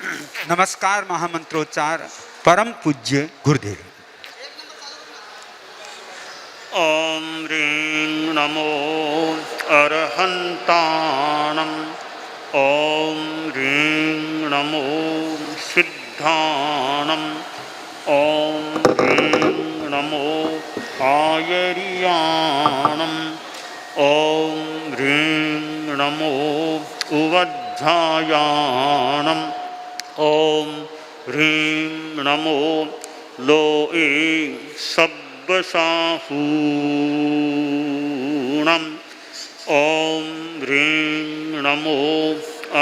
नमस्कार महामंत्रोच्चार परम पूज्य गुरुदेव। ओम ह्रीं नमो अरहंताणम्। ओम ह्रीं नमो सिद्धाणम्। ओम ह्रीं नमो आयर्याणम्। ओम ह्रीं नमो उवज्झायाणम्। ओम ह्रीं नमो लोए सब्बसाहूणम्। ओम ह्रीं नमो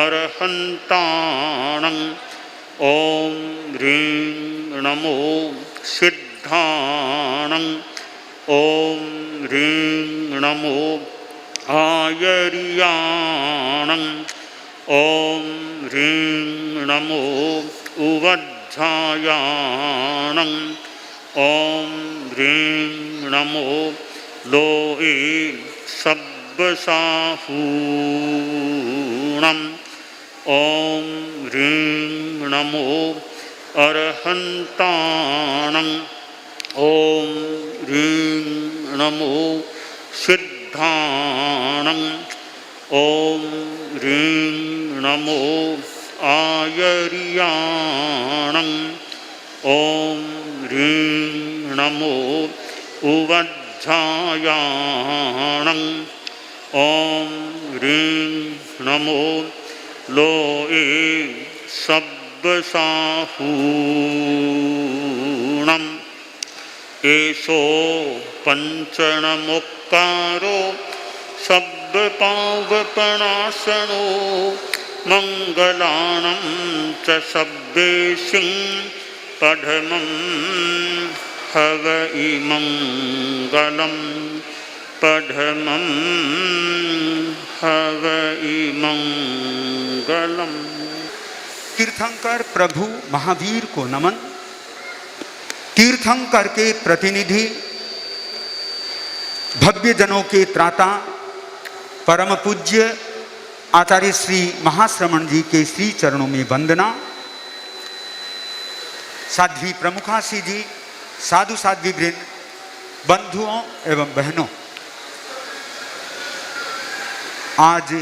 अरहंताणम्। ओम ह्रीं नमो सिद्धाणम्। ओम ह्रीं नमो आयर्याणम्। ओम ह्रीं नमो उवज्झायाणम्। ओम ह्रीं नमो लोए सब्बसाहूणम्। ओम ह्रीं नमो अरहंताणम्। ओम ह्रीं नमो सिद्धाणम्। ओम ह्रीं नमो आयर्याणम्। ओम ह्रीं नमो उवज्झायाणम्। ओम ह्रीं नमो लोए सब्बसाहूणम्। एषो पंचणमुक्कारो सब्बपावपणासनो मंगलानं च सब्बेषु पढमं हवै मंगलम्। पढमं हवै मंगलम्। तीर्थंकर प्रभु महावीर को नमन। तीर्थंकर के प्रतिनिधि, भव्य जनों के त्राता, परम पूज्य आचार्य श्री महाश्रमण जी के श्री चरणों में वंदना। साध्वी प्रमुखासी जी, साधु साध्वी वृंद, बंधुओं एवं बहनों, आज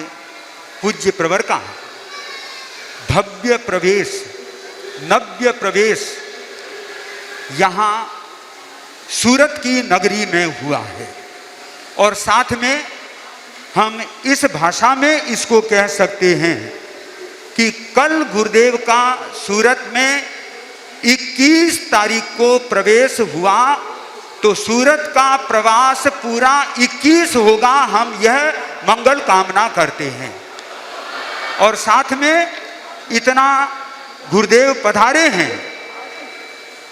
पूज्य प्रवर का भव्य प्रवेश, नव्य प्रवेश यहाँ सूरत की नगरी में हुआ है। और साथ में हम इस भाषा में इसको कह सकते हैं कि कल गुरुदेव का सूरत में 21 तारीख को प्रवेश हुआ, तो सूरत का प्रवास पूरा 21 होगा, हम यह मंगल कामना करते हैं। और साथ में इतना गुरुदेव पधारे हैं,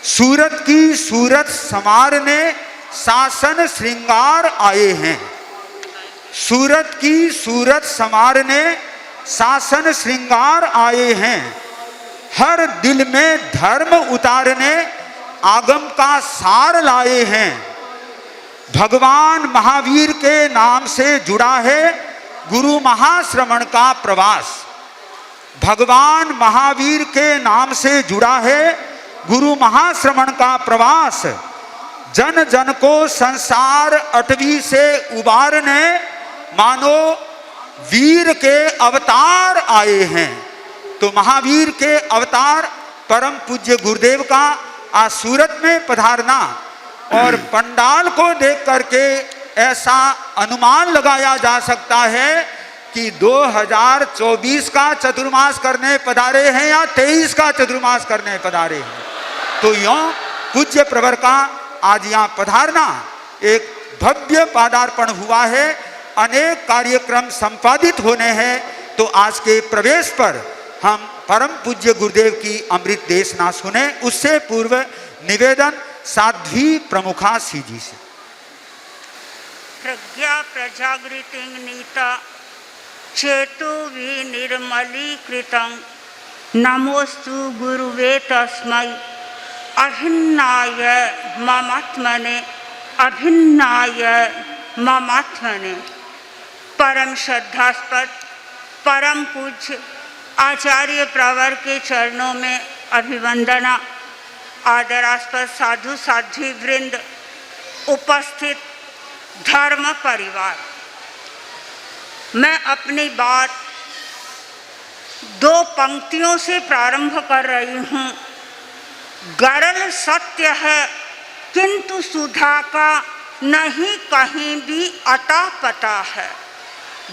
सूरत की सूरत संवारने शासन श्रृंगार आए हैं। सूरत की सूरत संवारने शासन श्रृंगार आए हैं। हर दिल में धर्म उतारने आगम का सार लाए हैं। भगवान महावीर के नाम से जुड़ा है गुरु महाश्रमण का प्रवास। भगवान महावीर के नाम से जुड़ा है गुरु महाश्रमण का प्रवास। जन जन को संसार अटवी से उबारने मानो वीर के अवतार आए हैं। तो महावीर के अवतार परम पूज्य गुरुदेव का आज सूरत में पधारना, और पंडाल को देख करके ऐसा अनुमान लगाया जा सकता है कि 2024 का चतुर्मास करने पधारे हैं या 23 का चतुर्मास करने पधारे हैं। तो यों पूज्य प्रवर का आज यहाँ पधारना एक भव्य पादार्पण हुआ है। अनेक कार्यक्रम संपादित होने हैं। तो आज के प्रवेश पर हम परम पूज्य गुरुदेव की अमृत देशना सुने। उससे पूर्व निवेदन साध्वी प्रमुखासी जी से। प्रज्ञा प्रजागृति नीता चेतु विनिर्मलीकृतं नमोस्तु गुरुवे तस्मै अभिन्नाय ममात्मने अभिन्नाय ममात्मने। परम श्रद्धास्पद, परम पूज्य आचार्य प्रवर के चरणों में अभिवंदना, आदरास्पद साधु साध्वी वृंद, उपस्थित धर्म परिवार। मैं अपनी बात दो पंक्तियों से प्रारंभ कर रही हूँ। गरल सत्य है किंतु सुधा का नहीं कहीं भी अता पता है।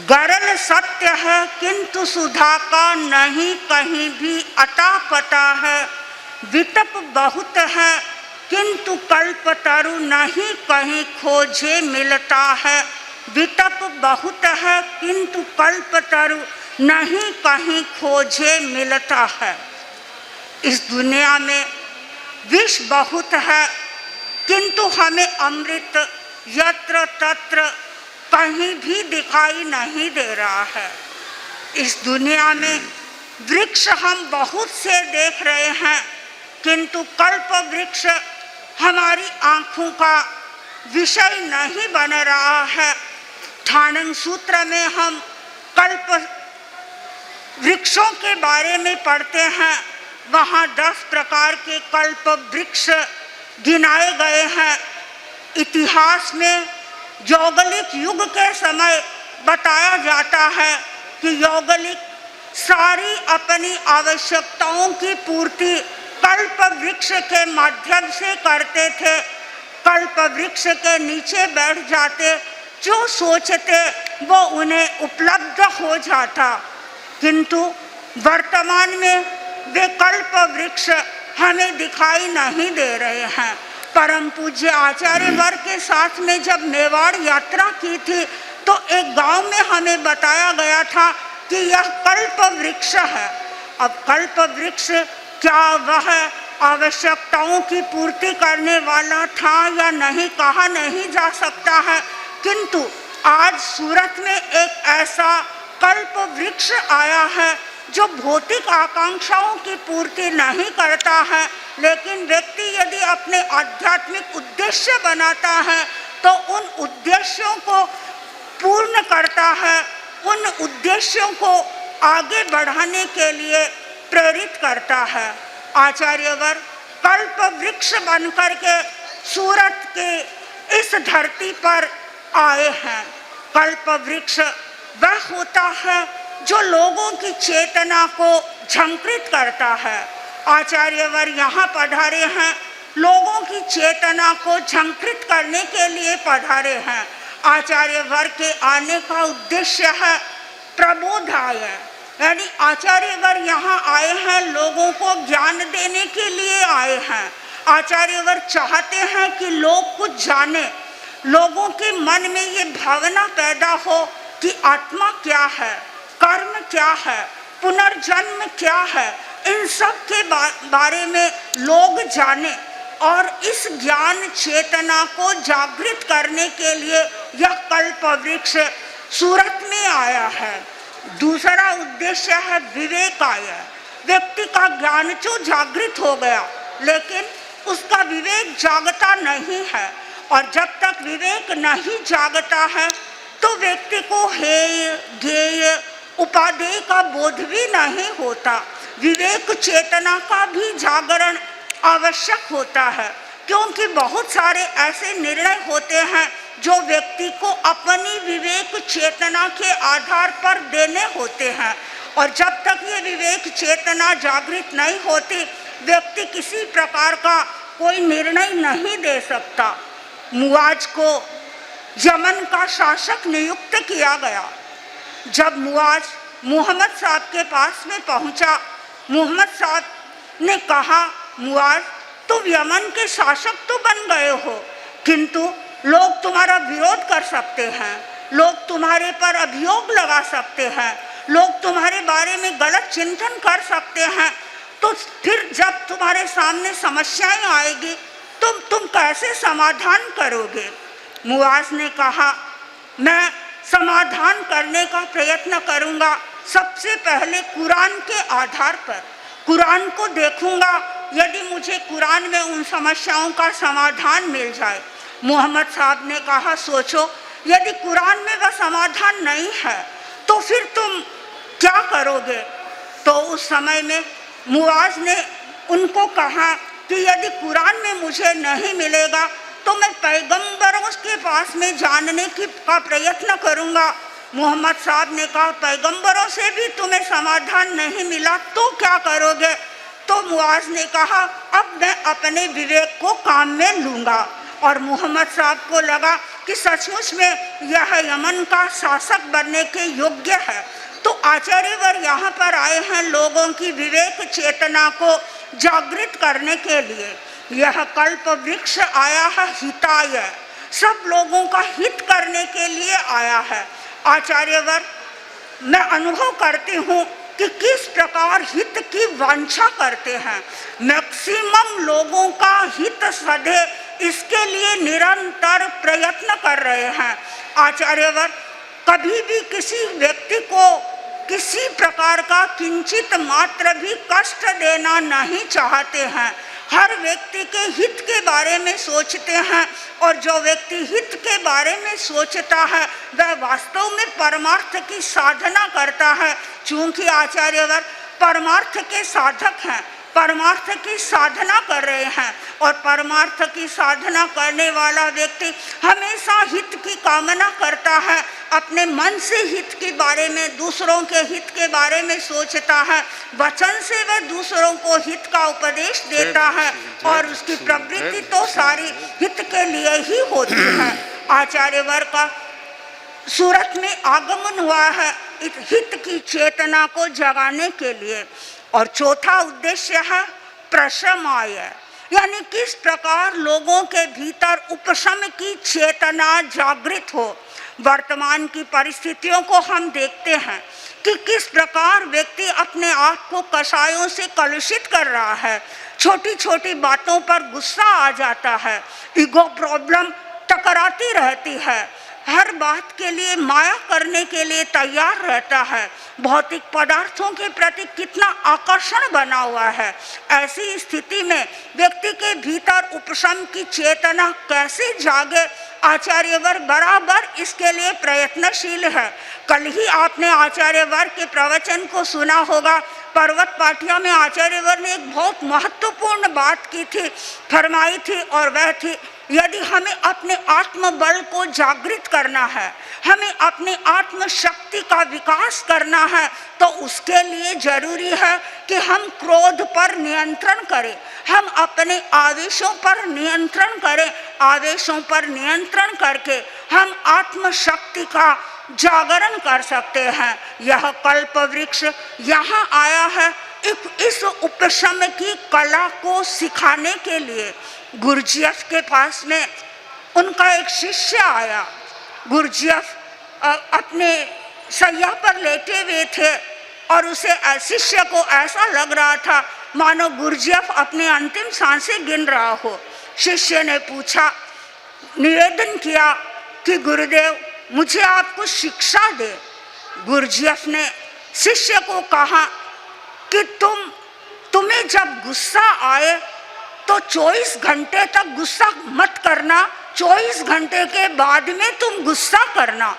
गरल सत्य है किंतु सुधा का नहीं कहीं भी अता पता है। विटप बहुत है किंतु कल्पतरु नहीं कहीं खोजे मिलता है। विटप बहुत है किंतु कल्पतरु नहीं कहीं खोजे मिलता है। इस दुनिया में विष बहुत है किंतु हमें अमृत यत्र तत्र कहीं भी दिखाई नहीं दे रहा है। इस दुनिया में वृक्ष हम बहुत से देख रहे हैं किंतु कल्प वृक्ष हमारी आँखों का विषय नहीं बन रहा है। ठाणंग सूत्र में हम कल्प वृक्षों के बारे में पढ़ते हैं। वहाँ 10 प्रकार के कल्प वृक्ष गिनाए गए हैं। इतिहास में यौगलिक युग के समय बताया जाता है कि यौगलिक सारी अपनी आवश्यकताओं की पूर्ति कल्प वृक्ष के माध्यम से करते थे। कल्प वृक्ष के नीचे बैठ जाते, जो सोचते वो उन्हें उपलब्ध हो जाता। किंतु वर्तमान में वे कल्प वृक्ष हमें दिखाई नहीं दे रहे हैं। परम पूज्य आचार्य वर्ग के साथ में जब मेवाड़ यात्रा की थी तो एक गांव में हमें बताया गया था कि यह कल्प वृक्ष है। अब कल्प वृक्ष क्या वह आवश्यकताओं की पूर्ति करने वाला था या नहीं, कहा नहीं जा सकता है। किंतु आज सूरत में एक ऐसा कल्प वृक्ष आया है जो भौतिक आकांक्षाओं की पूर्ति नहीं करता है, लेकिन व्यक्ति यदि अपने आध्यात्मिक उद्देश्य बनाता है तो उन उद्देश्यों को पूर्ण करता है, उन उद्देश्यों को आगे बढ़ाने के लिए प्रेरित करता है। आचार्यवर कल्प वृक्ष बनकर के सूरत के इस धरती पर आए हैं। कल्प वृक्ष वह होता है जो लोगों की चेतना को झंकृत करता है। आचार्यवर यहाँ पधारे हैं, लोगों की चेतना को झंकृत करने के लिए पधारे हैं। आचार्यवर के आने का उद्देश्य है प्रबोधाय, यानी आचार्यवर यहाँ आए हैं, लोगों को ज्ञान देने के लिए आए हैं। आचार्यवर चाहते हैं कि लोग कुछ जाने, लोगों के मन में ये भावना पैदा हो कि आत्मा क्या है, कर्म क्या है, पुनर्जन्म क्या है, इन सब के बारे में लोग जाने। और इस ज्ञान चेतना को जागृत करने के लिए यह कल्प वृक्ष सूरत में आया है। दूसरा उद्देश्य है विवेकाय। व्यक्ति का ज्ञान जो जागृत हो गया, लेकिन उसका विवेक जागता नहीं है, और जब तक विवेक नहीं जागता है तो व्यक्ति को हेय ज्ञेय उपादेय का बोध भी नहीं होता। विवेक चेतना का भी जागरण आवश्यक होता है, क्योंकि बहुत सारे ऐसे निर्णय होते हैं जो व्यक्ति को अपनी विवेक चेतना के आधार पर देने होते हैं, और जब तक ये विवेक चेतना जागृत नहीं होती व्यक्ति किसी प्रकार का कोई निर्णय नहीं दे सकता। मुआज को यमन का शासक नियुक्त किया गया। जब मुआज मोहम्मद साहब के पास में पहुंचा, मोहम्मद साहब ने कहा, मुआज तुम यमन के शासक तो बन गए हो, किंतु लोग तुम्हारा विरोध कर सकते हैं, लोग तुम्हारे पर अभियोग लगा सकते हैं, लोग तुम्हारे बारे में गलत चिंतन कर सकते हैं, तो फिर जब तुम्हारे सामने समस्याएं आएगी तुम कैसे समाधान करोगे। मुआज ने कहा, मैं समाधान करने का प्रयत्न करूंगा। सबसे पहले कुरान के आधार पर कुरान को देखूंगा, यदि मुझे कुरान में उन समस्याओं का समाधान मिल जाए। मोहम्मद साहब ने कहा, सोचो यदि कुरान में वह समाधान नहीं है तो फिर तुम क्या करोगे। तो उस समय में मुआज ने उनको कहा कि यदि कुरान में मुझे नहीं मिलेगा तो मैं पैगंबरों के पास में जानने का प्रयत्न करूँगा। मोहम्मद साहब ने कहा पैगंबरों से भी तुम्हें समाधान नहीं मिला तो क्या करोगे? तो मुआज ने कहा अब मैं अपने विवेक को काम में लूँगा। और मोहम्मद साहब को लगा कि सचमुच में यह यमन का शासक बनने के योग्य है। तो आचार्यवर यहाँ पर आए हैं लोगों की विवेक चेतना को जागृत करने के लिए। यह कल्प वृक्ष आया है हिताय, सब लोगों का हित करने के लिए आया है। आचार्यवर, मैं अनुभव करती हूँ कि किस प्रकार हित की वांछा करते हैं। मैक्सिमम लोगों का हित सधे, इसके लिए निरंतर प्रयत्न कर रहे हैं। आचार्यवर, कभी भी किसी व्यक्ति को किसी प्रकार का किंचित मात्र भी कष्ट देना नहीं चाहते हैं। हर व्यक्ति के हित के बारे में सोचते हैं और जो व्यक्ति हित के बारे में सोचता है वह वास्तव में परमार्थ की साधना करता है। चूंकि आचार्यवर परमार्थ के साधक हैं, परमार्थ की साधना कर रहे हैं और परमार्थ की साधना करने वाला व्यक्ति हमेशा हित की कामना करता है, अपने मन से हित के बारे में, दूसरों के हित के बारे में सोचता है, वचन से वह दूसरों को हित का उपदेश देता है और उसकी प्रवृत्ति तो सारी हित के लिए ही होती है। आचार्यवर का सूरत में आगमन हुआ है हित की चेतना को जगाने के लिए। और चौथा उद्देश्य है प्रशमाय, यानी किस प्रकार लोगों के भीतर उपशम की चेतना जागृत हो। वर्तमान की परिस्थितियों को हम देखते हैं कि किस प्रकार व्यक्ति अपने आप को कषायों से कलुषित कर रहा है। छोटी छोटी बातों पर गुस्सा आ जाता है, ईगो प्रॉब्लम टकराती रहती है, हर बात के लिए माया करने के लिए तैयार रहता है, भौतिक पदार्थों के प्रति कितना आकर्षण बना हुआ है। ऐसी स्थिति में व्यक्ति के भीतर उपशम की चेतना कैसे जागे? आचार्यवर बराबर इसके लिए प्रयत्नशील है। कल ही आपने आचार्यवर के प्रवचन को सुना होगा। पर्वत पाठिया में आचार्यवर ने एक बहुत महत्वपूर्ण बात की थी, फरमाई थी, और वह थी यदि हमें अपने आत्मबल को जागृत करना है, हमें अपने आत्म शक्ति का विकास करना है, तो उसके लिए जरूरी है कि हम क्रोध पर नियंत्रण करें, हम अपने आवेशों पर नियंत्रण करें। आवेशों पर नियंत्रण करके हम आत्म शक्ति का जागरण कर सकते हैं। यह कल्प वृक्ष यहाँ आया है इस उपशम की कला को सिखाने के लिए। गुरुजीएफ के पास में उनका एक शिष्य आया। गुरुजीएफ अपने सैया पर लेटे हुए थे और उसे शिष्य को ऐसा लग रहा था मानो गुरुजीएफ अपने अंतिम सांसें गिन रहा हो। शिष्य ने पूछा, निवेदन किया कि गुरुदेव मुझे आप कुछ शिक्षा दे। गुरुजीएफ ने शिष्य को कहा कि तुम्हें जब गुस्सा आए तो 24 घंटे तक गुस्सा मत करना, 24 घंटे के बाद में तुम गुस्सा करना।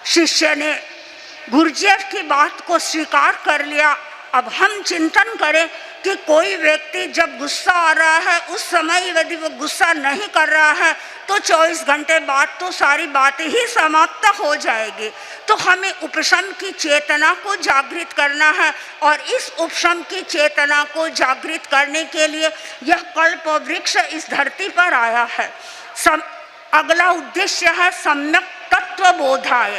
शिष्य ने गुरुजीएफ की बात को स्वीकार कर लिया। अब हम चिंतन करें कि कोई व्यक्ति जब गुस्सा आ रहा है उस समय यदि वो गुस्सा नहीं कर रहा है तो 24 घंटे बाद तो सारी बातें ही समाप्त हो जाएगी। तो हमें उपशम की चेतना को जागृत करना है और इस उपशम की चेतना को जागृत करने के लिए यह कल्प वृक्ष इस धरती पर आया है। अगला उद्देश्य है सम्यक तत्व बोधाय,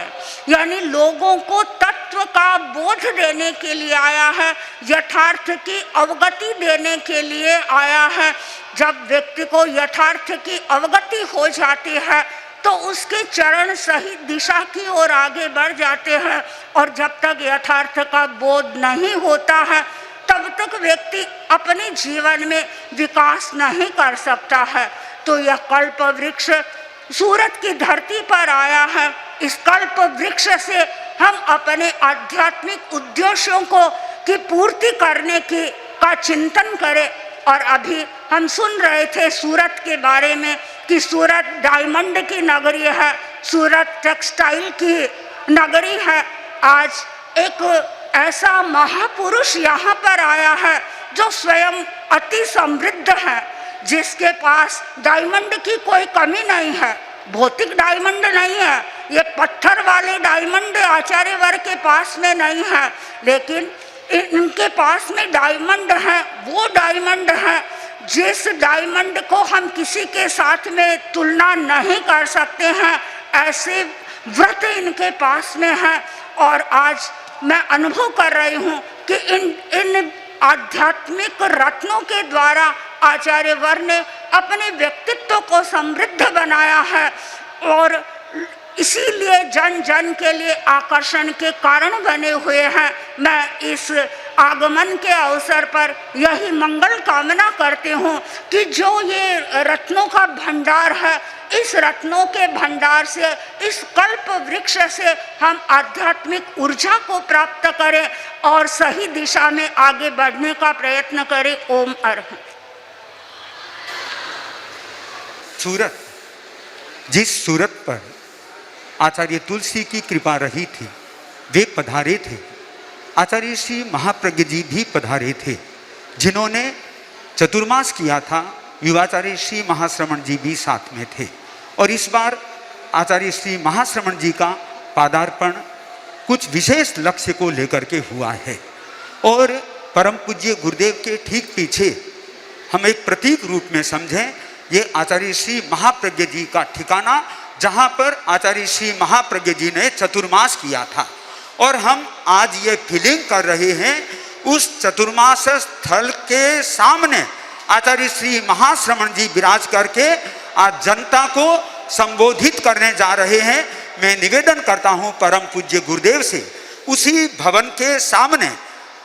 यानी लोगों को तत्व का बोध देने के लिए आया है, यथार्थ की अवगति देने के लिए आया है। जब व्यक्ति को यथार्थ की अवगति हो जाती है तो उसके चरण सही दिशा की ओर आगे बढ़ जाते हैं, और जब तक यथार्थ का बोध नहीं होता है तब तक व्यक्ति अपने जीवन में विकास नहीं कर सकता है। तो यह कल्प वृक्ष सूरत की धरती पर आया है। इस कल्प वृक्ष से हम अपने आध्यात्मिक उद्देश्यों को की पूर्ति करने का चिंतन करें। और अभी हम सुन रहे थे सूरत के बारे में कि सूरत डायमंड की नगरी है, सूरत टेक्सटाइल की नगरी है। आज एक ऐसा महापुरुष यहाँ पर आया है जो स्वयं अति समृद्ध है, जिसके पास डायमंड की कोई कमी नहीं है। भौतिक डायमंड नहीं है, ये पत्थर वाले डायमंड आचार्य वर्ग के पास में नहीं है, लेकिन इनके पास में डायमंड है। वो डायमंड है जिस डायमंड को हम किसी के साथ में तुलना नहीं कर सकते हैं, ऐसे व्रत इनके पास में है। और आज मैं अनुभव कर रही हूँ कि इन आध्यात्मिक रत्नों के द्वारा आचार्य वर ने अपने व्यक्तित्व को समृद्ध बनाया है और इसीलिए जन जन के लिए आकर्षण के कारण बने हुए हैं। मैं इस आगमन के अवसर पर यही मंगल कामना करती हूँ कि जो ये रत्नों का भंडार है, इस रत्नों के भंडार से, इस कल्प वृक्ष से हम आध्यात्मिक ऊर्जा को प्राप्त करें और सही दिशा में आगे बढ़ने का प्रयत्न करें। ओम अर्हं। सूरत, जिस सूरत पर आचार्य तुलसी की कृपा रही थी, वे पधारे थे। आचार्य श्री महाप्रज्ञ जी भी पधारे थे, जिन्होंने चतुर्मास किया था। युवाचार्य श्री महाश्रमण जी भी साथ में थे। और इस बार आचार्य श्री महाश्रमण जी का पादार्पण कुछ विशेष लक्ष्य को लेकर के हुआ है। और परम पूज्य गुरुदेव के ठीक पीछे हम एक प्रतीक रूप में समझें, ये आचार्य श्री महाप्रज्ञ जी का ठिकाना, जहाँ पर आचार्य श्री महाप्रज्ञ जी ने चतुर्मास किया था। और हम आज ये फीलिंग कर रहे हैं, उस चतुर्मास स्थल के सामने आचार्य श्री महाश्रमण जी विराज करके आज जनता को संबोधित करने जा रहे हैं। मैं निवेदन करता हूँ परम पूज्य गुरुदेव से, उसी भवन के सामने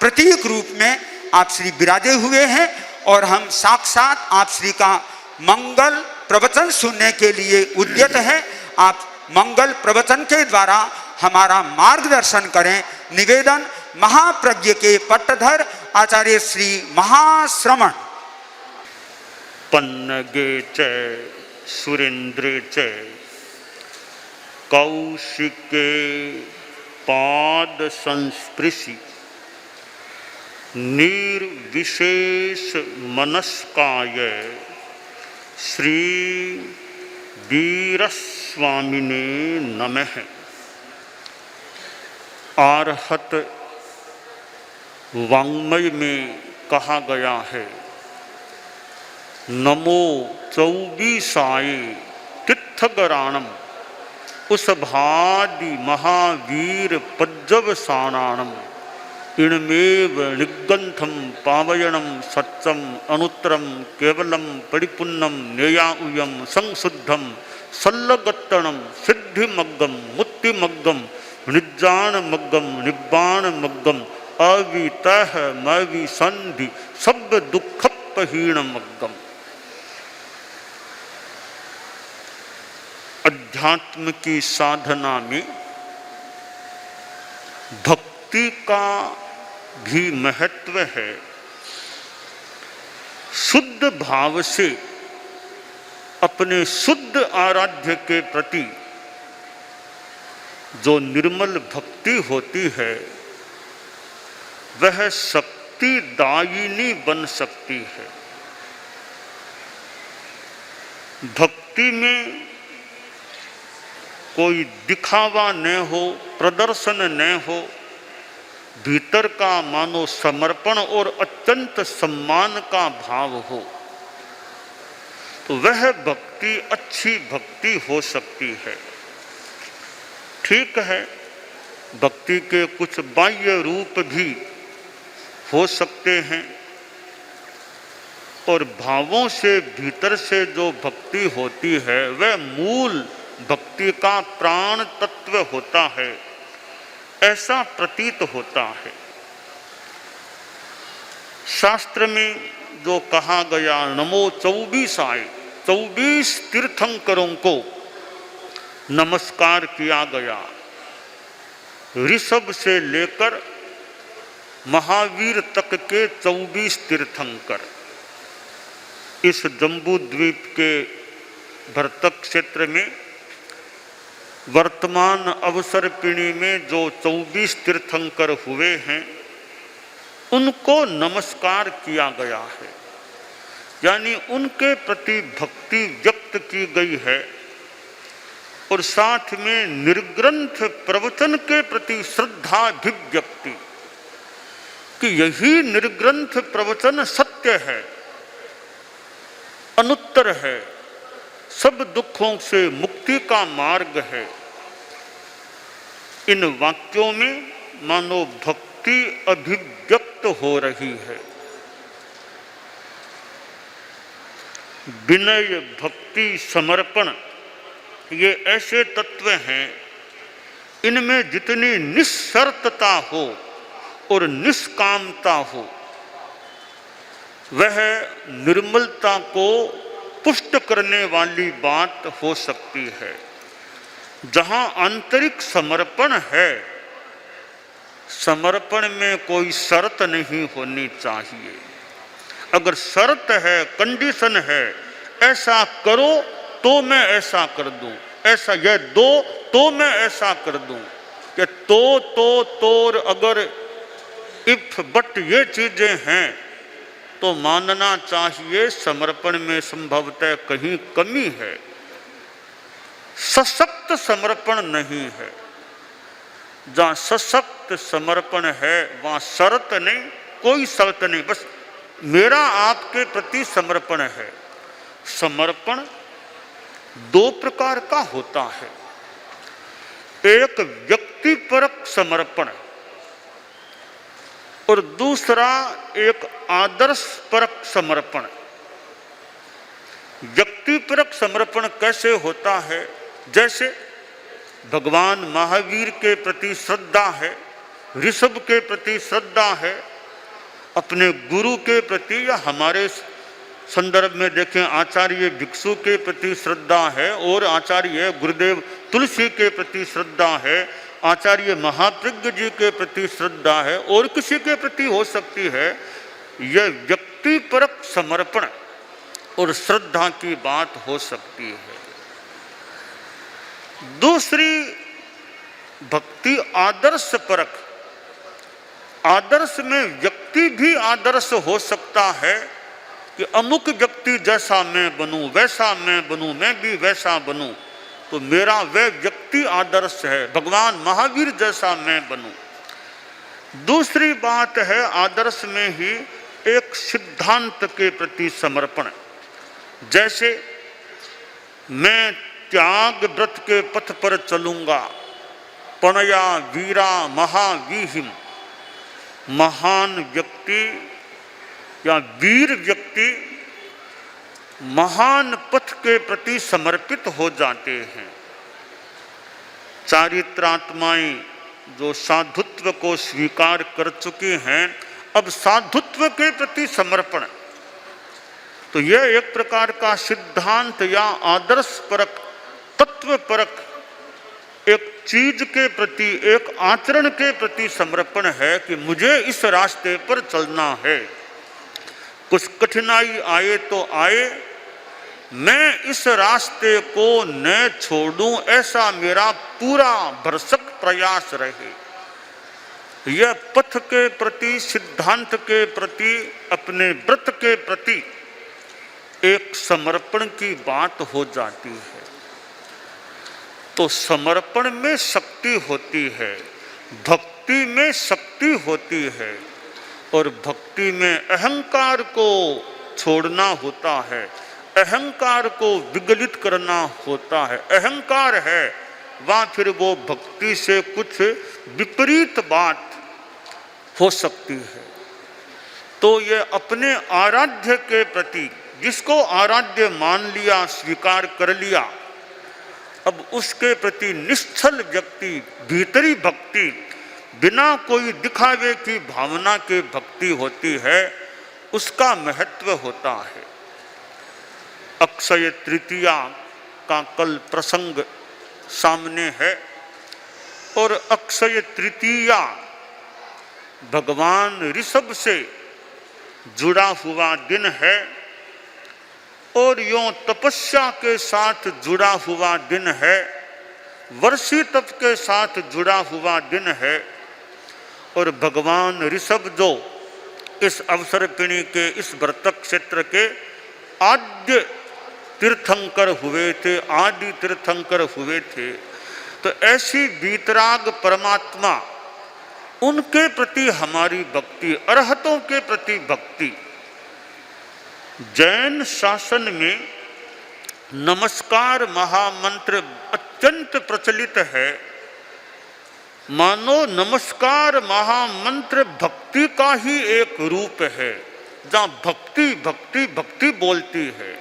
प्रतीक रूप में आप श्री विराजे हुए हैं और हम साक्षात आप श्री का मंगल प्रवचन सुनने के लिए उद्यत हैं। आप मंगल प्रवचन के द्वारा हमारा मार्गदर्शन करें। निवेदन महाप्रज्ञ के पट्टधर आचार्य श्री महाश्रमण। पन्नगे च सुरेन्द्रे च कौशिके पाद संस्पृशि निर्विशेष मनस्काय श्री वीरस्वामिने नमः। आर्हत वाङ्मय में कहा गया है, नमो चौबीसाय तीर्थगराणम उस भादि महावीर पज्जवसानाणम इणमेव निगंथम पावयणम सत्यम अनुत्तरम केवलम परिपुन्नम नेयाउयम संशुद्धम सल्लगत्तणम सिद्धिमग्गम मुक्तिमग्गम निज्जानमग्गम निब्बाणमग्गम अवितः मविसन्धि सब दुःखपहीणमग्गम। अध्यात्म की साधना में भक्ति का भी महत्व है। शुद्ध भाव से अपने शुद्ध आराध्य के प्रति जो निर्मल भक्ति होती है, वह शक्तिदायिनी बन सकती है। भक्ति में कोई दिखावा न हो, प्रदर्शन न हो, भीतर का मानो समर्पण और अत्यंत सम्मान का भाव हो, तो वह भक्ति अच्छी भक्ति हो सकती है। ठीक है, भक्ति के कुछ बाह्य रूप भी हो सकते हैं और भावों से भीतर से जो भक्ति होती है वह मूल भक्ति का प्राण तत्व होता है, ऐसा प्रतीत होता है। शास्त्र में जो कहा गया, नमो 24 24 तीर्थंकरों को नमस्कार किया गया। ऋषभ से लेकर महावीर तक के 24 तीर्थंकर इस जम्बू द्वीप के भरतक क्षेत्र में वर्तमान अवसर पीढ़ी में जो 24 तीर्थंकर हुए हैं उनको नमस्कार किया गया है, यानी उनके प्रति भक्ति व्यक्त की गई है और साथ में निर्ग्रंथ प्रवचन के प्रति श्रद्धाभिव्यक्ति कि यही निर्ग्रंथ प्रवचन सत्य है, अनुत्तर है, सब दुखों से मुक्ति का मार्ग है। इन वाक्यों में मानो भक्ति अभिव्यक्त हो रही है। विनय, भक्ति, समर्पण ये ऐसे तत्व हैं, इनमें जितनी निस्शर्तता हो और निष्कामता हो वह निर्मलता को पुष्ट करने वाली बात हो सकती है। जहां आंतरिक समर्पण है, समर्पण में कोई शर्त नहीं होनी चाहिए। अगर शर्त है, कंडीशन है, ऐसा करो तो मैं ऐसा कर दूं, ऐसा यह दो तो मैं ऐसा कर दूं, कि तो अगर इफ बट ये चीजें हैं तो मानना चाहिए समर्पण में संभवतः कहीं कमी है, सशक्त समर्पण नहीं है। जहाँ सशक्त समर्पण है वहाँ शर्त नहीं, कोई शर्त नहीं, बस मेरा आपके प्रति समर्पण है। समर्पण दो प्रकार का होता है, एक व्यक्तिपरक समर्पण और दूसरा एक आदर्शपरक समर्पण। व्यक्तिपरक समर्पण कैसे होता है? जैसे भगवान महावीर के प्रति श्रद्धा है, ऋषभ के प्रति श्रद्धा है, अपने गुरु के प्रति या हमारे संदर्भ में देखें आचार्य भिक्षु के प्रति श्रद्धा है और आचार्य गुरुदेव तुलसी के प्रति श्रद्धा है, आचार्य महाप्रज्ञ जी के प्रति श्रद्धा है और किसी के प्रति हो सकती है। यह व्यक्तिपरक समर्पण और श्रद्धा की बात हो सकती है। दूसरी भक्ति आदर्शपरक। आदर्श में व्यक्ति भी आदर्श हो सकता है कि अमुक व्यक्ति जैसा मैं बनूं, वैसा मैं बनूं, मैं भी वैसा बनूं, तो मेरा वह व्यक्ति आदर्श है, भगवान महावीर जैसा मैं बनूं। दूसरी बात है आदर्श में ही एक सिद्धांत के प्रति समर्पण। जैसे मैं त्याग व्रत के पथ पर चलूंगा, पणया वीरा महावीहिम। महान व्यक्ति या वीर व्यक्ति महान पथ के प्रति समर्पित हो जाते हैं। चारित्रात्माएं जो साधुत्व को स्वीकार कर चुके हैं, अब साधुत्व के प्रति समर्पण। तो यह एक प्रकार का सिद्धांत या आदर्शपरक, तत्वपरक एक चीज के प्रति, एक आचरण के प्रति समर्पण है कि मुझे इस रास्ते पर चलना है। कुछ कठिनाई आए तो आए, मैं इस रास्ते को न छोड़ूं, ऐसा मेरा पूरा भरसक प्रयास रहे। यह पथ के प्रति, सिद्धांत के प्रति, अपने व्रत के प्रति एक समर्पण की बात हो जाती है। तो समर्पण में शक्ति होती है, भक्ति में शक्ति होती है और भक्ति में अहंकार को छोड़ना होता है, अहंकार को विगलित करना होता है। अहंकार है वहाँ फिर वो भक्ति से कुछ विपरीत बात हो सकती है। तो ये अपने आराध्य के प्रति, जिसको आराध्य मान लिया, स्वीकार कर लिया, अब उसके प्रति निश्चल व्यक्ति, भीतरी भक्ति, बिना कोई दिखावे की भावना के भक्ति होती है, उसका महत्व होता है। अक्षय तृतीया का कल प्रसंग सामने है और अक्षय तृतीया भगवान ऋषभ से जुड़ा हुआ दिन है और यों तपस्या के साथ जुड़ा हुआ दिन है। वर्षी तप के साथ जुड़ा हुआ दिन है। और भगवान ऋषभ जो इस अवसर्पिणी के इस व्रतक क्षेत्र के आद्य तीर्थंकर हुए थे, आदि तीर्थंकर हुए थे, तो ऐसी वीतराग परमात्मा, उनके प्रति हमारी भक्ति, अरहतों के प्रति भक्ति। जैन शासन में नमस्कार महामंत्र अत्यंत प्रचलित है। मानो नमस्कार महामंत्र भक्ति का ही एक रूप है, जहाँ भक्ति भक्ति भक्ति बोलती है।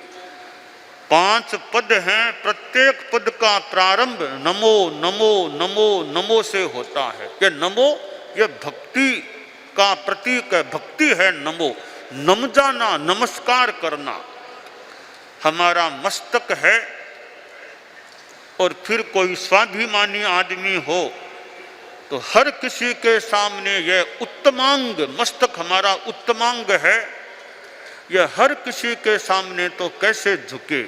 5 पद हैं, प्रत्येक पद का प्रारंभ नमो नमो नमो नमो से होता है। ये नमो, ये भक्ति का प्रतीक है, भक्ति है नमो। नम जाना, नमस्कार करना हमारा मस्तक है। और फिर कोई स्वाभिमानी आदमी हो तो हर किसी के सामने यह उत्तमांग, मस्तक हमारा उत्तमांग है, यह हर किसी के सामने तो कैसे झुके।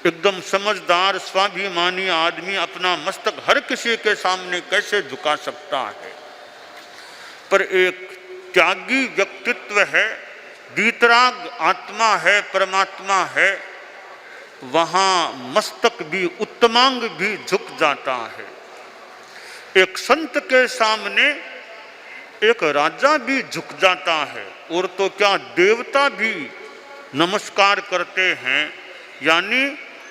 एकदम समझदार स्वाभिमानी आदमी अपना मस्तक हर किसी के सामने कैसे झुका सकता है। पर एक त्यागी व्यक्तित्व है, वीतराग आत्मा है, परमात्मा है, वहाँ मस्तक भी, उत्तमांग भी झुक जाता है। एक संत के सामने एक राजा भी झुक जाता है, और तो क्या देवता भी नमस्कार करते हैं। यानी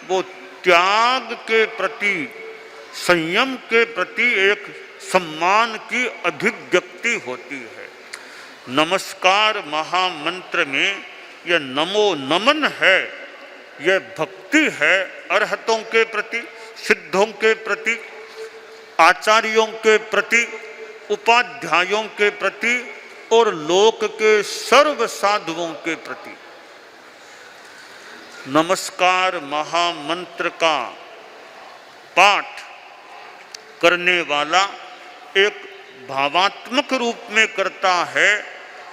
वो त्याग के प्रति, संयम के प्रति एक सम्मान की अभिव्यक्ति होती है। नमस्कार महामंत्र में यह नमो नमन है, यह भक्ति है अरहतों के प्रति, सिद्धों के प्रति, आचार्यों के प्रति, उपाध्यायों के प्रति और लोक के सर्व साधुओं के प्रति। नमस्कार महामंत्र का पाठ करने वाला एक भावात्मक रूप में करता है,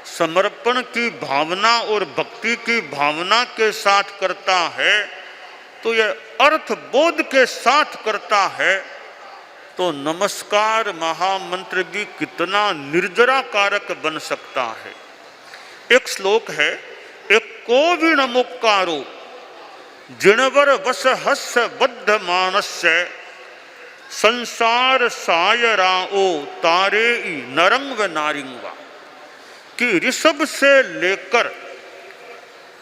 समर्पण की भावना और भक्ति की भावना के साथ करता है, तो यह अर्थ बोध के साथ करता है। तो नमस्कार महामंत्र भी कितना निर्जरा कारक बन सकता है। एक श्लोक है, एक को नमोकारो जिणवर वस हस्य बद्ध मानस्य संसार सायराओ तारे नरंग व नारिंगवा। कि ऋषभ से लेकर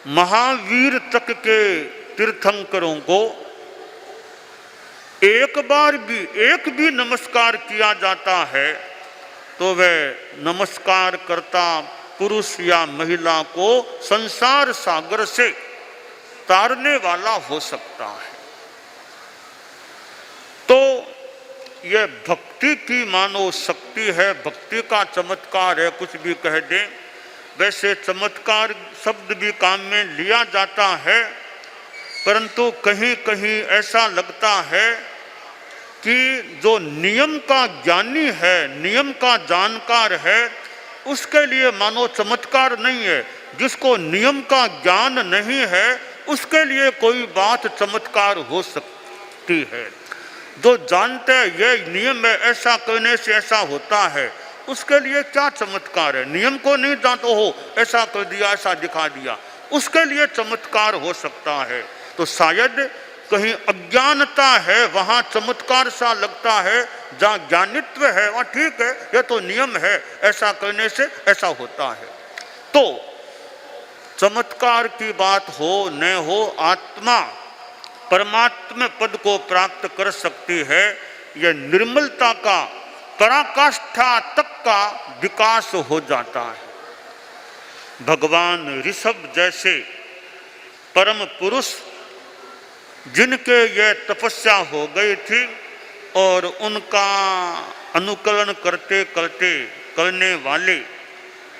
महावीर तक के तीर्थंकरों को एक भी नमस्कार किया जाता है तो वह नमस्कार करता पुरुष या महिला को संसार सागर से तारने वाला हो सकता है। तो यह भक्ति की मानो शक्ति है, भक्ति का चमत्कार है, कुछ भी कह दें। वैसे चमत्कार शब्द भी काम में लिया जाता है, परंतु कहीं कहीं ऐसा लगता है कि जो नियम का ज्ञानी है, नियम का जानकार है, उसके लिए मानो चमत्कार नहीं है। जिसको नियम का ज्ञान नहीं है उसके लिए कोई बात चमत्कार हो सकती है। जो जानते हैं ये नियम है, ऐसा करने से ऐसा होता है, उसके लिए क्या चमत्कार है। नियम को नहीं जानते हो, ऐसा कर दिया, ऐसा दिखा दिया, उसके लिए चमत्कार हो सकता है। तो शायद कहीं अज्ञानता है, वहाँ चमत्कार सा लगता है। जहाँ ज्ञानित्व है वहाँ ठीक है, यह तो नियम है, ऐसा करने से ऐसा होता है। तो चमत्कार की बात हो न हो, आत्मा परमात्मा पद को प्राप्त कर सकती है। यह निर्मलता का, पराकाष्ठा तक का विकास हो जाता है। भगवान ऋषभ जैसे परम पुरुष जिनके यह तपस्या हो गई थी और उनका अनुकरण करते करते करने वाले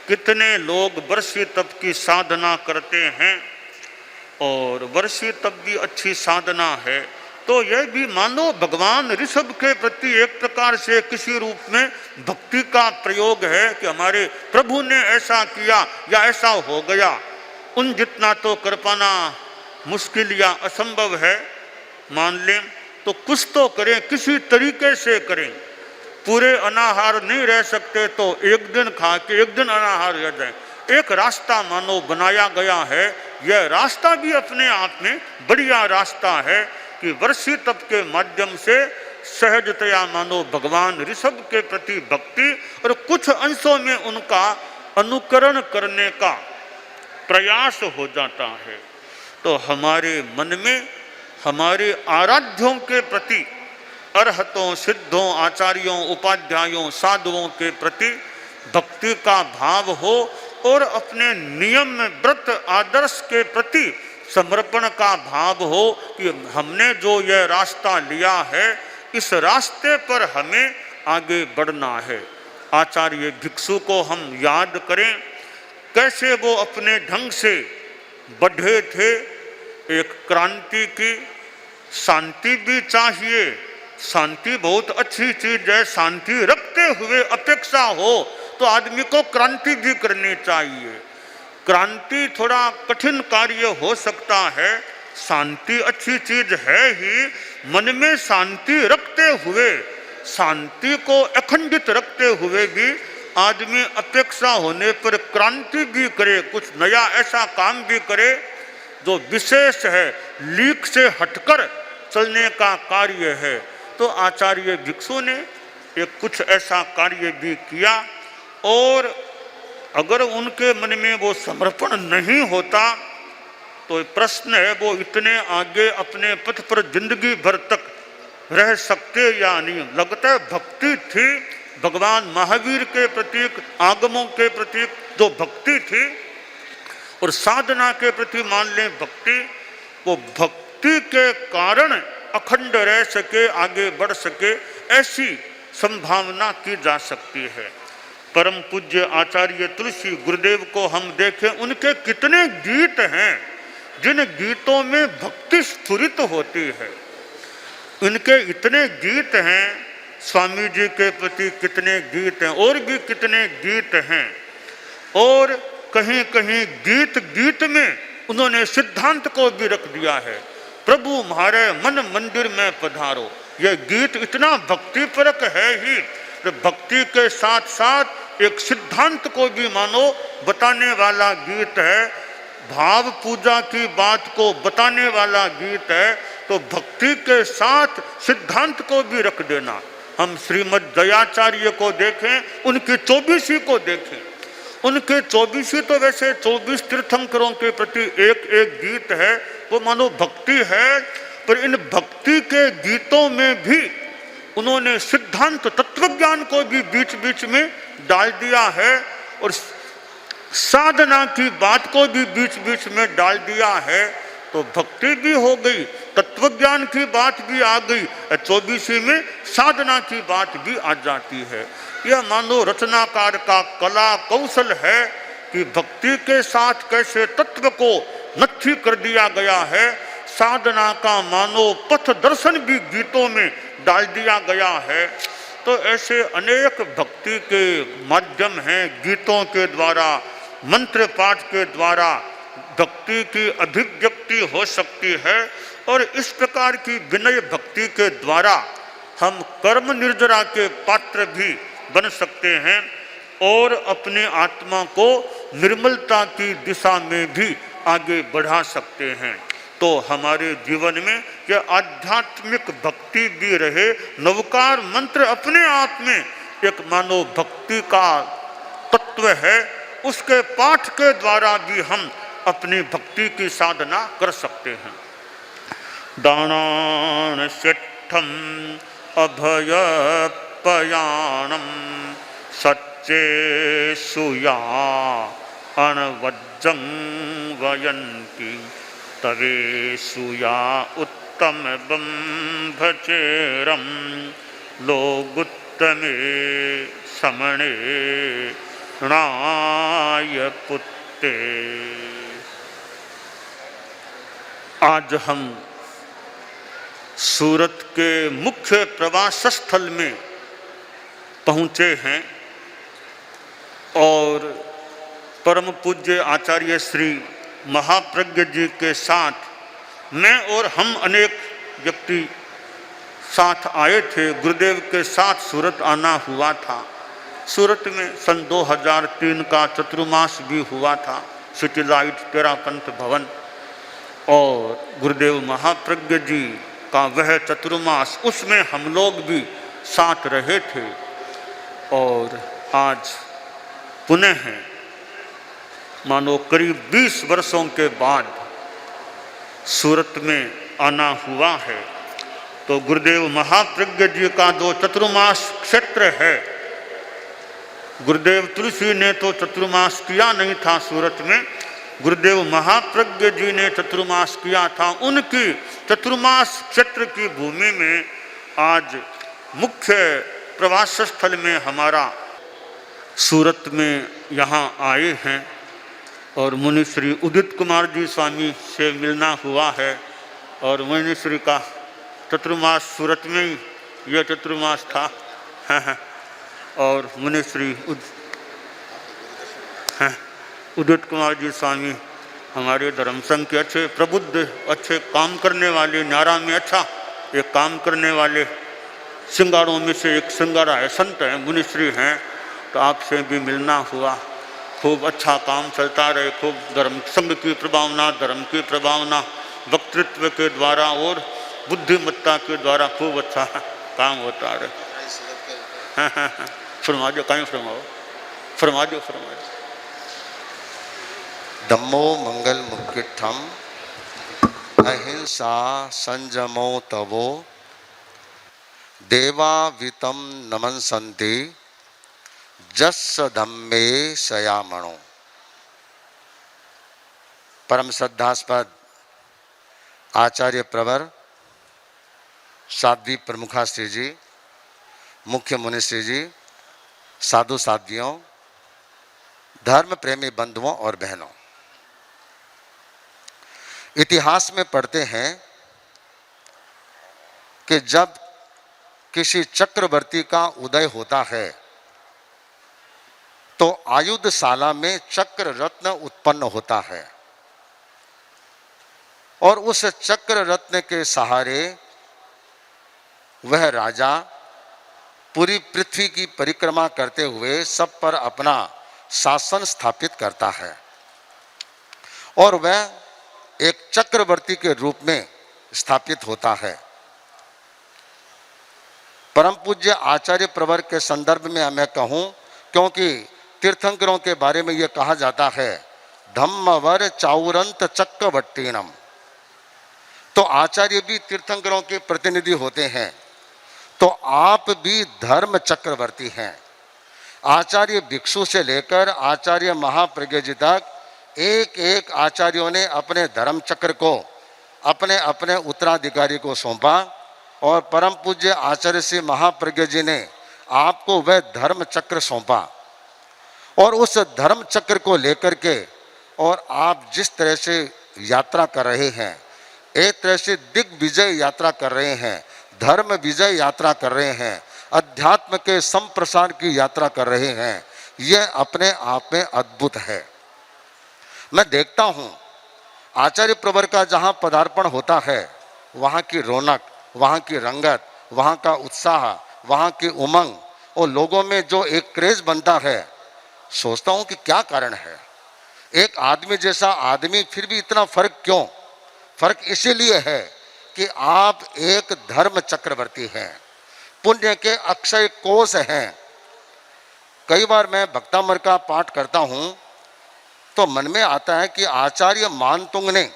कितने लोग वर्षी तप की साधना करते हैं, और वर्षी तप भी अच्छी साधना है। तो यह भी मानो भगवान ऋषभ के प्रति एक प्रकार से किसी रूप में भक्ति का प्रयोग है कि हमारे प्रभु ने ऐसा किया या ऐसा हो गया। उन जितना तो कर पाना मुश्किल या असंभव है। मान लें तो कुछ तो करें, किसी तरीके से करें। पूरे अनाहार नहीं रह सकते तो एक दिन खा के एक दिन अनाहार रह जाए। एक रास्ता मानो बनाया गया है। यह रास्ता भी अपने आप में बढ़िया रास्ता है कि वर्षी तप के माध्यम से सहजतया मानो भगवान ऋषभ के प्रति भक्ति और कुछ अंशों में उनका अनुकरण करने का प्रयास हो जाता है। तो हमारे मन में हमारे आराध्यों के प्रति, अरहतों, सिद्धों, आचार्यों, उपाध्यायों, साधुओं के प्रति भक्ति का भाव हो और अपने नियम, व्रत, आदर्श के प्रति समर्पण का भाव हो कि हमने जो यह रास्ता लिया है, इस रास्ते पर हमें आगे बढ़ना है। आचार्य भिक्षु को हम याद करें, कैसे वो अपने ढंग से बढ़े थे। एक क्रांति की, शांति भी चाहिए, शांति बहुत अच्छी चीज है। शांति रखते हुए अपेक्षा हो तो आदमी को क्रांति भी करनी चाहिए। क्रांति थोड़ा कठिन कार्य हो सकता है, शांति अच्छी चीज है ही। मन में शांति रखते हुए, शांति को अखंडित रखते हुए भी आदमी अपेक्षा होने पर क्रांति भी करे, कुछ नया ऐसा काम भी करे जो विशेष है, लीक से हटकर चलने का कार्य है। तो आचार्य भिक्षु ने एक कुछ ऐसा कार्य भी किया और अगर उनके मन में वो समर्पण नहीं होता तो प्रश्न है वो इतने आगे अपने पथ पर जिंदगी भर तक रह सकते या नहीं। लगता है भक्ति थी, भगवान महावीर के प्रतीक, आगमों के प्रतीक जो भक्ति थी और साधना के प्रति मान लें भक्ति, वो भक्ति के कारण अखंड रह सके, आगे बढ़ सके, ऐसी संभावना की जा सकती है। परम पूज्य आचार्य तुलसी गुरुदेव को हम देखें, उनके कितने गीत हैं जिन गीतों में भक्ति स्फुरित होती है। उनके इतने गीत हैं, स्वामी जी के प्रति कितने गीत हैं और भी कितने गीत हैं। और कहीं कहीं गीत गीत में उन्होंने सिद्धांत को भी रख दिया है। प्रभु म्हारे मन मंदिर में पधारो, यह गीत इतना भक्तिपरक है ही, तो भक्ति के साथ साथ एक सिद्धांत को भी मानो बताने वाला गीत है। भाव पूजा की बात को बताने वाला गीत है। तो भक्ति के साथ सिद्धांत को भी रख देना। हम श्रीमद् दयाचार्य को देखें, उनकी 24वीं को देखें, उनके 24वीं तो वैसे 24 तीर्थंकरों के प्रति एक एक गीत है, वो मानो भक्ति है। पर इन भक्ति के गीतों में भी उन्होंने सिद्धांत, तत्वज्ञान को भी बीच बीच में डाल दिया है और साधना की बात को भी बीच बीच में डाल दिया है। तो भक्ति भी हो गई, तत्वज्ञान की बात भी आ गई, 24वीं में साधना की बात भी आ जाती है। यह मानो रचनाकार का कला कौशल है कि भक्ति के साथ कैसे तत्व को नत्थी कर दिया गया है। साधना का मानो पथ दर्शन भी गीतों में डाल दिया गया है। तो ऐसे अनेक भक्ति के माध्यम हैं, गीतों के द्वारा, मंत्र पाठ के द्वारा भक्ति की अभिव्यक्ति हो सकती है। और इस प्रकार की विनय भक्ति के द्वारा हम कर्म निर्जरा के पात्र भी बन सकते हैं और अपने आत्मा को निर्मलता की दिशा में भी आगे बढ़ा सकते हैं। तो हमारे जीवन में यह आध्यात्मिक भक्ति भी रहे। नवकार मंत्र अपने आप में एक मानो भक्ति का तत्व है, उसके पाठ के द्वारा भी हम अपनी भक्ति की साधना कर सकते हैं। दानान सिद्धम अभय पयाणम सच्चे सुया अनवज्जं वयन्ति तवे सुया उत्तम बंभचेरम लोगुत्तमे समणे नाय पुत्ते। आज हम सूरत के मुख्य प्रवास स्थल में पहुँचे हैं और परम पूज्य आचार्य श्री महाप्रज्ञ जी के साथ मैं और हम अनेक व्यक्ति साथ आए थे। गुरुदेव के साथ सूरत आना हुआ था। सूरत में सन 2003 का चतुर्मास भी हुआ था, सिटी लाइट तेरापंथ भवन, और गुरुदेव महाप्रज्ञ जी का वह चतुर्मास, उसमें हम लोग भी साथ रहे थे। और आज पुनः मानो करीब 20 वर्षों के बाद सूरत में आना हुआ है। तो गुरुदेव महाप्रज्ञ जी का जो चतुर्मास क्षेत्र है, गुरुदेव तुलसी ने तो चतुर्मास किया नहीं था सूरत में, गुरुदेव महाप्रज्ञ जी ने चतुर्मास किया था। उनकी चतुर्मास क्षेत्र की भूमि में आज मुख्य प्रवास स्थल में हमारा सूरत में यहाँ आए हैं। और मुनि श्री उदित कुमार जी स्वामी से मिलना हुआ है। और मुनि श्री का चतुर्मास सूरत में ही यह चतुर्मास था। और मुनि श्री उदित कुमार जी स्वामी हमारे धर्म संघ के अच्छे प्रबुद्ध, अच्छे काम करने वाले, न्यारा में अच्छा एक काम करने वाले श्रृंगारों में से एक श्रृंगारा है, संत हैं, मुनि श्री हैं। तो आपसे भी मिलना हुआ। खूब अच्छा काम चलता रहे, खूब धर्म संघ की प्रभावना, धर्म की प्रभावना, वक्तृत्व के द्वारा और बुद्धिमत्ता के द्वारा खूब अच्छा काम होता रहे। फरमा दो, कहीं फरमाओ, फरमा दो, फरमा दो। धम्मो मंगल मुक्तिठम अहिंसा संजमो तवो देवावितम नमन संति जस्स धम्मे सयामणो। परम श्रद्धास्पद आचार्य प्रवर साध्वी प्रमुखा श्री जी, मुख्य मुनि श्री जी, साधु साध्वियों, धर्म प्रेमी बंधुओं और बहनों, इतिहास में पढ़ते हैं कि जब किसी चक्रवर्ती का उदय होता है तो आयुधशाला में चक्र रत्न उत्पन्न होता है और उस चक्र रत्न के सहारे वह राजा पूरी पृथ्वी की परिक्रमा करते हुए सब पर अपना शासन स्थापित करता है और वह एक चक्रवर्ती के रूप में स्थापित होता है। परम पूज्य आचार्य प्रवर के संदर्भ में मैं कहूं, क्योंकि तीर्थंकरों के बारे में यह कहा जाता है धम्मवर चाउरंत चक्रवर्तीनम, तो आचार्य भी तीर्थंकरों के प्रतिनिधि होते हैं। तो आप भी धर्म चक्रवर्ती हैं। आचार्य भिक्षु से लेकर आचार्य महाप्रज्ञ जी तक एक एक आचार्यों ने अपने धर्म चक्र को अपने अपने उत्तराधिकारी को सौंपा और परम पूज्य आचार्य श्री महाप्रज्ञ जी ने आपको वह धर्म चक्र सौंपा और उस धर्म चक्र को लेकर के और आप जिस तरह से यात्रा कर रहे हैं, एक तरह से दिग्विजय यात्रा कर रहे हैं, धर्म विजय यात्रा कर रहे हैं, अध्यात्म के संप्रसार की यात्रा कर रहे हैं, यह अपने आप में अद्भुत है। मैं देखता हूँ आचार्य प्रवर का जहाँ पदार्पण होता है वहाँ की रौनक, वहाँ की रंगत, वहाँ का उत्साह, वहाँ की उमंग और लोगों में जो एक क्रेज बनता है, सोचता हूँ कि क्या कारण है। एक आदमी जैसा आदमी फिर भी इतना फर्क क्यों? फर्क इसीलिए है कि आप एक धर्म चक्रवर्ती हैं, पुण्य के अक्षय कोश हैं। कई बार मैं भक्तामृत का पाठ करता हूँ तो मन में आता है कि आचार्य मानतुंग ने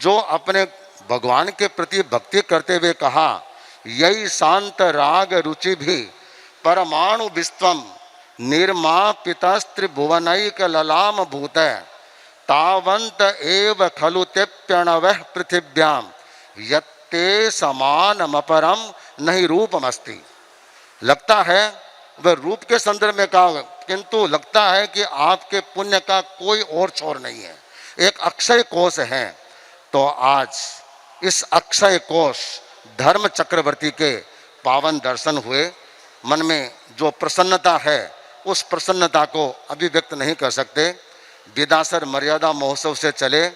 जो अपने भगवान के प्रति भक्ति करते हुए कहा, यही शांत राग रुचि भी परमाणु विश्वम निर्मापितस्त्रिभुवनैक ललाम भूत तावंत एव खलु तेप्यणवः पृथिव्याम यत्ते समानमपरम नहीं रूपमस्ति। लगता है वह रूप के संदर्भ में कहा, किंतु लगता है कि आपके पुण्य का कोई और छोर नहीं है, एक अक्षय कोश है। तो आज इस अक्षय कोश धर्म चक्रवर्ती के पावन दर्शन हुए। मन में जो प्रसन्नता है उस प्रसन्नता को अभिव्यक्त नहीं कर सकते। विदासर मर्यादा महोत्सव से चले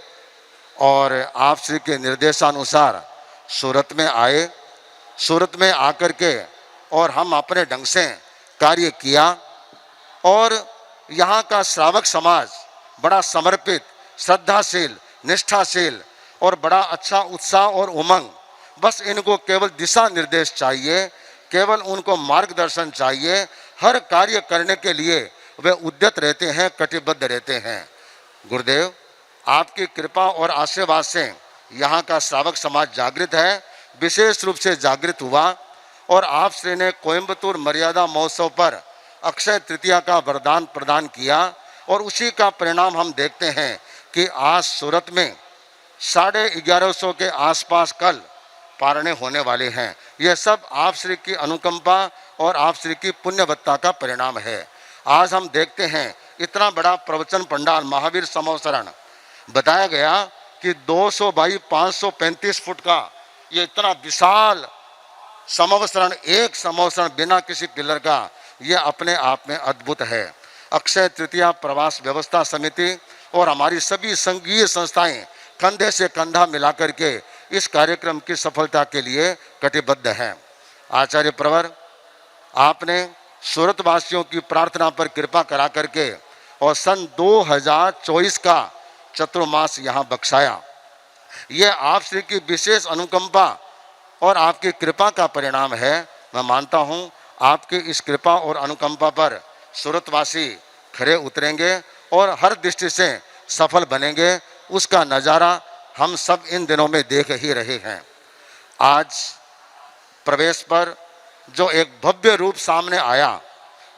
और आप श्री के निर्देशानुसार सूरत में आए सूरत में आकर के और हम अपने ढंग से कार्य किया और यहाँ का श्रावक समाज बड़ा समर्पित, श्रद्धाशील, निष्ठाशील और बड़ा अच्छा उत्साह और उमंग। बस इनको केवल दिशा निर्देश चाहिए, केवल उनको मार्गदर्शन चाहिए। हर कार्य करने के लिए वे उद्यत रहते हैं, कटिबद्ध रहते हैं। गुरुदेव, आपकी कृपा और आशीर्वाद से यहाँ का श्रावक समाज जागृत है, विशेष रूप से जागृत हुआ और आप श्री ने कोयंबटूर मर्यादा महोत्सव पर अक्षय तृतीया का वरदान प्रदान किया और उसी का परिणाम हम देखते हैं कि आज सूरत में 1150 के आसपास कल पारणे होने वाले हैं। यह सब आप श्री की अनुकंपा और आप श्री की पुण्यवत्ता का परिणाम है। आज हम देखते हैं इतना बड़ा प्रवचन पंडाल महावीर समवसरण बताया गया कि 200 बाई 535 फुट का ये इतना विशाल समवसरण, एक समवसरण बिना किसी पिलर का, यह अपने आप में अद्भुत है। अक्षय तृतीया प्रवास व्यवस्था समिति और हमारी सभी संघीय संस्थाएं कंधे से कंधा मिलाकर के इस कार्यक्रम की सफलता के लिए कटिबद्ध हैं। आचार्य प्रवर, आपने सूरत वासियों की प्रार्थना पर कृपा करा करके और सन 2024 का चतुर्मास यहाँ बख्शाया। यह आप श्री की विशेष अनुकंपा और आपकी कृपा का परिणाम है। मैं मानता हूँ आपकी इस कृपा और अनुकंपा पर सूरतवासी खरे उतरेंगे और हर दृष्टि से सफल बनेंगे। उसका नज़ारा हम सब इन दिनों में देख ही रहे हैं। आज प्रवेश पर जो एक भव्य रूप सामने आया,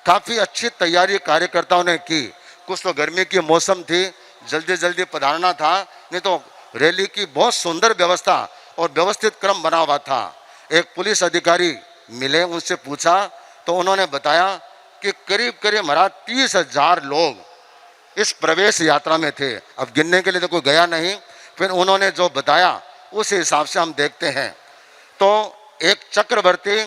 काफ़ी अच्छी तैयारी कार्यकर्ताओं ने की। कुछ तो गर्मी की मौसम थी, जल्दी जल्दी पधारना था, नहीं तो रैली की बहुत सुंदर व्यवस्था और व्यवस्थित क्रम बना हुआ था। एक पुलिस अधिकारी मिले, उनसे पूछा तो उन्होंने बताया कि करीब करीब महाराज 30,000 लोग इस प्रवेश यात्रा में थे। अब गिनने के लिए तो कोई गया नहीं, फिर उन्होंने जो बताया उस हिसाब से हम देखते हैं तो एक चक्रवर्ती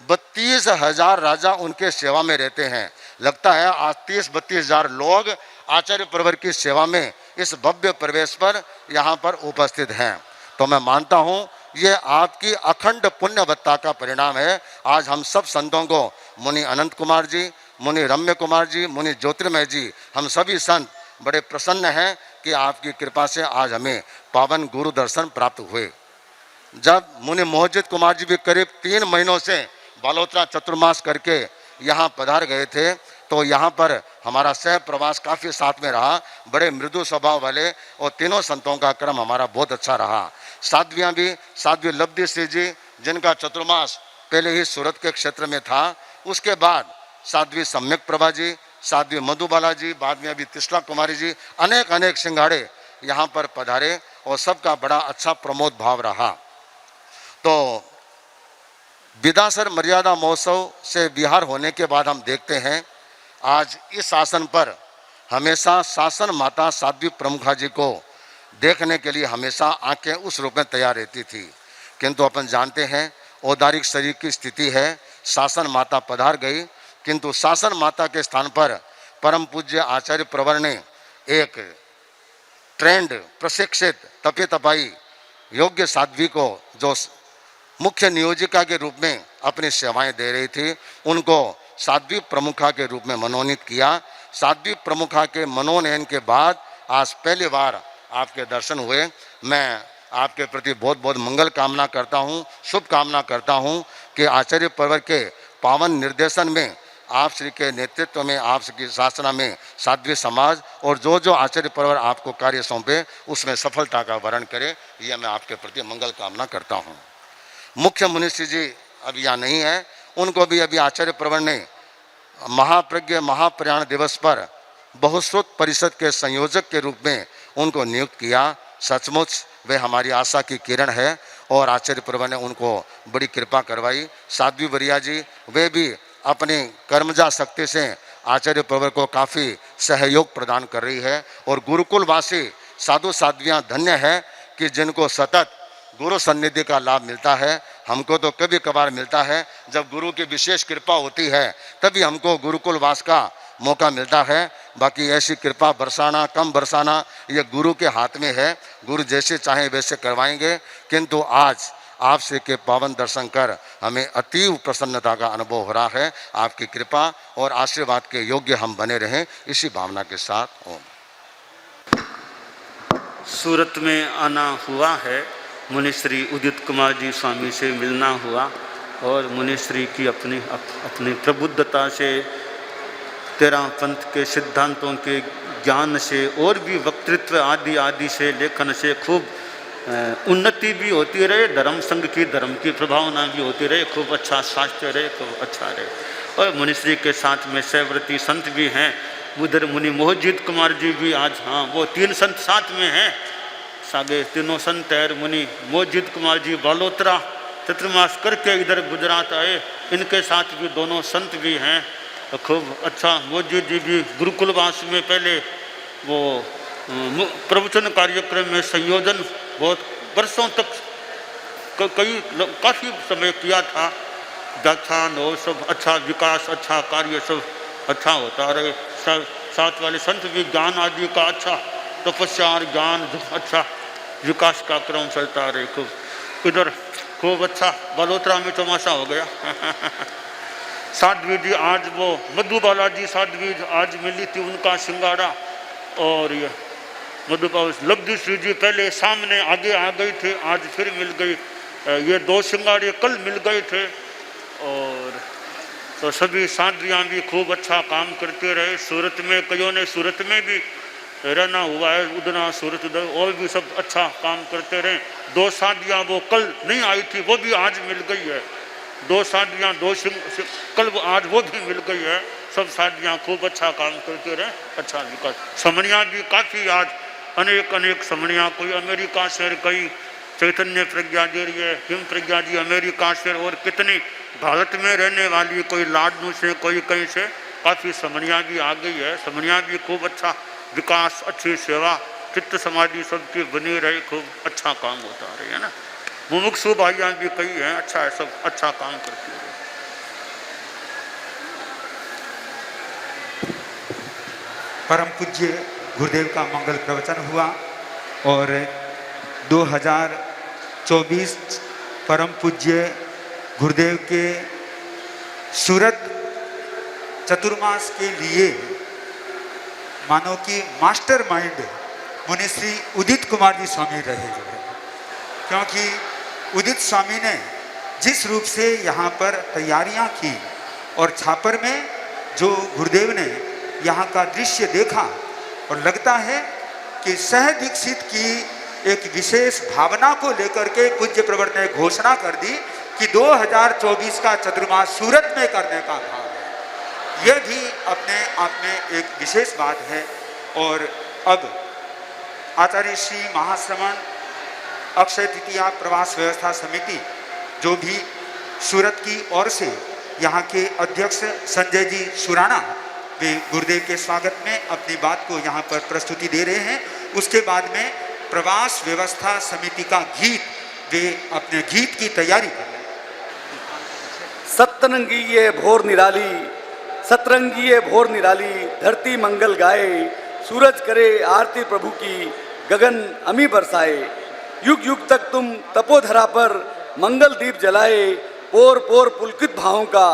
32,000 राजा उनके सेवा में रहते हैं। लगता है आज 30-32,000 लोग आचार्य प्रवर की सेवा में इस भव्य प्रवेश पर यहाँ पर उपस्थित हैं। तो मैं मानता हूँ ये आपकी अखंड पुण्यवत्ता का परिणाम है। आज हम सब संतों को, मुनि अनंत कुमार जी, मुनि रम्य कुमार जी, मुनि ज्योतिर्मय जी, हम सभी संत बड़े प्रसन्न हैं कि आपकी कृपा से आज हमें पावन गुरु दर्शन प्राप्त हुए। जब मुनि मोहजित कुमार जी भी करीब 3 महीनों से बालोत्रा चतुर्मास करके यहाँ पधार गए थे, तो यहाँ पर हमारा सह प्रवास काफ़ी साथ में रहा। बड़े मृदु स्वभाव वाले और तीनों संतों का क्रम हमारा बहुत अच्छा रहा। साध्वियाँ भी, साध्वी लब्धि श्री जी जिनका चतुर्मास पहले ही सूरत के क्षेत्र में था, उसके बाद साध्वी सम्यक प्रभा जी, साध्वी मधुबाला जी, बाद में अभी तिस्ला कुमारी जी, अनेक अनेक सिंगाड़े यहाँ पर पधारे और सबका बड़ा अच्छा प्रमोद भाव रहा। तो विदासर मर्यादा महोत्सव से विहार होने के बाद हम देखते हैं आज इस आसन पर हमेशा शासन माता साध्वी प्रमुखा जी को देखने के लिए हमेशा आंखें उस रूप में तैयार रहती थी, किंतु अपन जानते हैं औदारिक शरीर की स्थिति है। शासन माता पधार गई, किंतु शासन माता के स्थान पर परम पूज्य आचार्य प्रवर ने एक ट्रेंड प्रशिक्षित तपे तपाई योग्य साध्वी को, जो मुख्य नियोजिका के रूप में अपनी सेवाएं दे रही थी, उनको साध्वी प्रमुखा के रूप में मनोनीत किया। साध्वी प्रमुखा के मनोनयन के बाद आज पहली बार आपके दर्शन हुए। मैं आपके प्रति बहुत बहुत मंगल कामना करता हूँ, शुभ कामना करता हूँ कि आचार्य प्रवर के पावन निर्देशन में, आप श्री के नेतृत्व में, आप श्री की शासना में साध्वी समाज और जो जो आचार्य प्रवर आपको कार्य सौंपे उसमें सफलता का वर्ण करे, यह मैं आपके प्रति मंगल कामना करता हूँ। मुख्य मुनिषी जी अभी यहाँ नहीं है, उनको भी अभी आचार्य प्रवर ने महाप्रज्ञ महाप्रयाण दिवस पर बहुश्रुत परिषद के संयोजक के रूप में उनको नियुक्त किया। सचमुच वे हमारी आशा की किरण है और आचार्य प्रवर ने उनको बड़ी कृपा करवाई। साध्वी वरिया जी, वे भी अपनी कर्मजा शक्ति से आचार्य प्रवर को काफ़ी सहयोग प्रदान कर रही है और गुरुकुलवासी साधु साध्वियाँ धन्य है कि जिनको सतत गुरु सन्निधि का लाभ मिलता है। हमको तो कभी कभार मिलता है, जब गुरु की विशेष कृपा होती है तभी हमको गुरुकुल वास का मौका मिलता है। बाकी ऐसी कृपा बरसाना कम बरसाना ये गुरु के हाथ में है, गुरु जैसे चाहे वैसे करवाएंगे। किंतु आज आपसे के पावन दर्शन कर हमें अतीव प्रसन्नता का अनुभव हो रहा है। आपकी कृपा और आशीर्वाद के योग्य हम बने रहें, इसी भावना के साथ ओम। सूरत में आना हुआ है, मुनि श्री उदित कुमार जी स्वामी से मिलना हुआ और मुनि श्री की अपनी प्रबुद्धता से, तेरह पंथ के सिद्धांतों के ज्ञान से और भी वक्तृत्व आदि से, लेखन से खूब उन्नति भी होती रहे, धर्म संघ की धर्म की प्रभावना भी होती रहे, खूब अच्छा स्वास्थ्य रहे, खूब अच्छा रहे। और मुनिश्री के साथ में सहव्रती संत भी हैं, उधर मुनि मोहजीत कुमार जी भी आज, हाँ वो तीन संत साथ में हैं, सागे तीनों संत है। मुनि मोहजीत कुमार जी बालोतरा चतुर्मास करके इधर गुजरात आए, इनके साथ भी दोनों संत भी हैं, तो खूब अच्छा। मोहजीत जी भी गुरुकुलवास में पहले वो प्रवचन कार्यक्रम में संयोजन बहुत वर्षों तक काफ़ी समय किया था, व्याख्यान और सब अच्छा, विकास अच्छा, कार्य सब अच्छा होता रहे। साथ वाले संत भी ज्ञान आदि का अच्छा, तपस्या और ज्ञान अच्छा विकास का क्रम चलता रहे। खूब इधर खूब अच्छा बालोतरा में तमाशा हो गया। साध्वी जी आज वो मधुबाला जी साध्वी आज मिली थी, उनका सिंगाड़ा, और ये मधुबाला लब्धि श्री जी पहले सामने आगे आ गई थे, आज फिर मिल गई। ये दो सिंगाड़े कल मिल गए थे। और तो सभी साध्वियाँ भी खूब अच्छा काम करते रहे। सूरत में कईयों ने सूरत में भी रहना हुआ है, उधना सूरत उधर, और भी सब अच्छा काम करते रहे। दो साध्वियाँ वो कल नहीं आई थी, वो भी आज मिल गई है। दो साध्वियाँ कल आज वो भी मिल गई है। सब साध्वियाँ खूब अच्छा काम करते रहे, अच्छा विकास। समणियाँ भी काफ़ी आज अनेक समणियाँ, कोई अमेरिका से, कई चैतन्य प्रज्ञा जी, हिम प्रज्ञा जी अमेरिका से, और कितनी भारत में रहने वाली, कोई लाडनू से, कोई कहीं से, काफ़ी समणियाँ भी आ गई है। समणियाँ भी खूब अच्छा विकास, अच्छी सेवा, चित्त समाधि सबकी बनी रही, खूब अच्छा काम होता रही है ना। मुमुक्षु भाइयाँ भी कई हैं, अच्छा है, सब अच्छा काम करती है। परम पूज्य गुरुदेव का मंगल प्रवचन हुआ और 2024 परम पूज्य गुरुदेव के सूरत चतुर्मास के लिए मानो कि मास्टर माइंड मुनि श्री उदित कुमार जी स्वामी रहे जो है, क्योंकि उदित स्वामी ने जिस रूप से यहाँ पर तैयारियाँ की और छापर में जो गुरुदेव ने यहाँ का दृश्य देखा, और लगता है कि सह दीक्षित की एक विशेष भावना को लेकर के पूज्य प्रवर ने घोषणा कर दी कि 2024 का चतुर्मास सूरत में करने का भाव है। यह भी अपने आप में एक विशेष बात है। और अब आचार्य श्री महाश्रमण अक्षय तृतीया प्रवास व्यवस्था समिति, जो भी सूरत की ओर से यहाँ के अध्यक्ष संजय जी सुराना, वे गुरुदेव के स्वागत में अपनी बात को यहाँ पर प्रस्तुति दे रहे हैं। उसके बाद में प्रवास व्यवस्था समिति का गीत, वे अपने गीत की तैयारी कर रहे हैं। सतरंगी भोर निराली, सतरंगी भोर निराली, धरती मंगल गाए, सूरज करे आरती प्रभु की, गगन अमी बरसाए। युग युग तक तुम तपोधरा पर मंगल दीप जलाए, पोर पोर पुलकित भावों का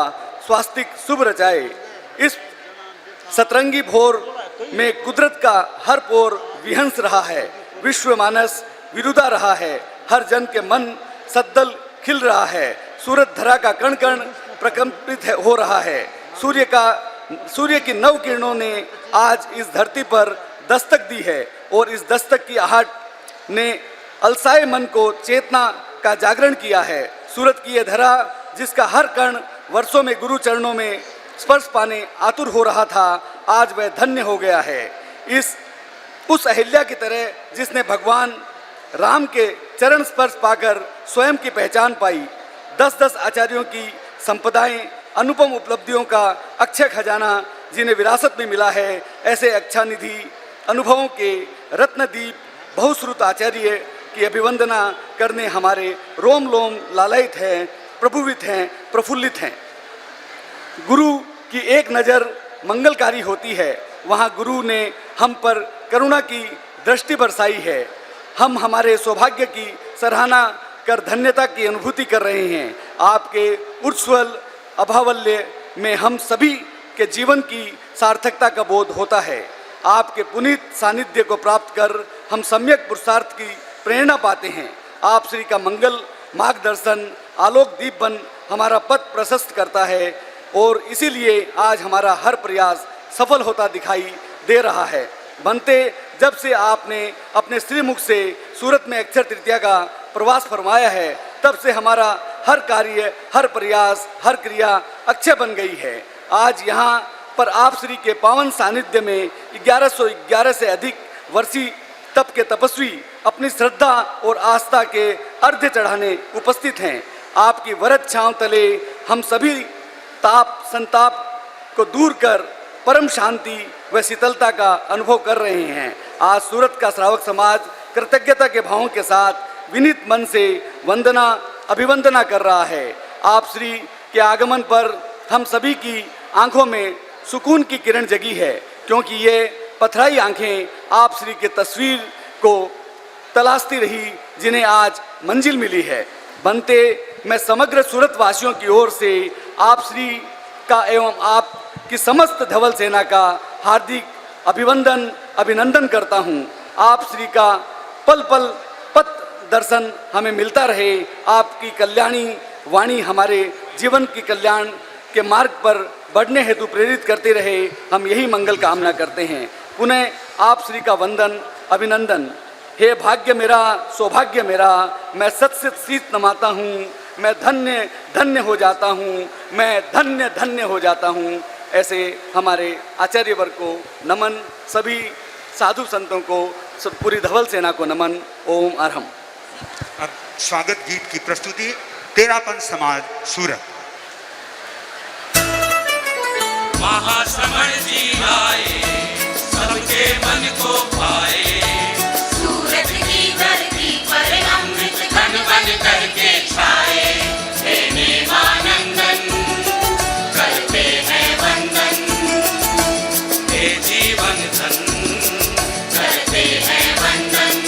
स्वास्तिक शुभ रचाए। इस सतरंगी भोर में कुदरत का हर पोर विहंस रहा है, विश्व मानस विरुदा रहा है, हर जन के मन सद्दल खिल रहा है, सूरत धरा का कण कण प्रकंपित हो रहा है। सूर्य की नव किरणों ने आज इस धरती पर दस्तक दी है, और इस दस्तक की आहट ने अलसाए मन को चेतना का जागरण किया है। सूरत की यह धरा, जिसका हर कण वर्षों में गुरु चरणों में स्पर्श पाने आतुर हो रहा था, आज वह धन्य हो गया है। उस अहिल्या की तरह जिसने भगवान राम के चरण स्पर्श पाकर स्वयं की पहचान पाई। 10-10 आचार्यों की संपदाएं, अनुपम उपलब्धियों का अक्षय खजाना जिन्हें विरासत में मिला है, ऐसे अच्छा निधि अनुभवों के रत्नदीप बहुश्रुत आचार्य की अभिवंदना करने हमारे रोम लोम लालायित हैं, प्रभुवित हैं, प्रफुल्लित हैं। गुरु की एक नज़र मंगलकारी होती है, वहाँ गुरु ने हम पर करुणा की दृष्टि बरसाई है। हम हमारे सौभाग्य की सराहना कर धन्यता की अनुभूति कर रहे हैं। आपके उज्ज्वल अभावल्य में हम सभी के जीवन की सार्थकता का बोध होता है। आपके पुनीत सानिध्य को प्राप्त कर हम सम्यक पुरुषार्थ की प्रेरणा पाते हैं। आप श्री का मंगल मार्गदर्शन आलोक दीप बन हमारा पथ प्रशस्त करता है और इसीलिए आज हमारा हर प्रयास सफल होता दिखाई दे रहा है। बनते जब से आपने अपने श्रीमुख से सूरत में अक्षय तृतीया का प्रवास फरमाया है, तब से हमारा हर कार्य, हर प्रयास, हर क्रिया अक्षय बन गई है। आज यहाँ पर आप श्री के पावन सानिध्य में 1111 से अधिक वर्षीय तप के तपस्वी अपनी श्रद्धा और आस्था के अर्घ्य चढ़ाने उपस्थित हैं। आपकी वरद छांव तले हम सभी ताप संताप को दूर कर परम शांति व शीतलता का अनुभव कर रहे हैं। आज सूरत का श्रावक समाज कृतज्ञता के भावों के साथ विनीत मन से वंदना अभिवंदना कर रहा है। आप श्री के आगमन पर हम सभी की आंखों में सुकून की किरण जगी है, क्योंकि ये पथराई आंखें आप श्री के तस्वीर को तलाशती रही, जिन्हें आज मंजिल मिली है। बनते मैं समग्र सूरत वासियों की ओर से आप श्री का एवं आप की समस्त धवल सेना का हार्दिक अभिवंदन अभिनंदन करता हूँ। आप श्री का पल पल पथ दर्शन हमें मिलता रहे। आपकी कल्याणी वाणी हमारे जीवन की कल्याण के मार्ग पर बढ़ने हेतु प्रेरित करते रहे, हम यही मंगल कामना करते हैं। पुनः आप श्री का वंदन अभिनंदन। हे भाग्य मेरा, सौभाग्य मेरा, मैं सत शीत नमाता हूँ, मैं धन्य धन्य हो जाता हूँ, मैं धन्य धन्य हो जाता हूँ। ऐसे हमारे आचार्य वर्ग को नमन, सभी साधु संतों को, पूरी धवल सेना को नमन। ओम अरहम। अब स्वागत गीत की प्रस्तुति तेरापन समाज सूरत। महाश्रमण जी आए, सबके मन को भाए, सूरत की धरती पर अमृत घन बन करके छाए। हे नेमानंदन करते हैं वंदन, हे जीवन धन करते हैं वंदन।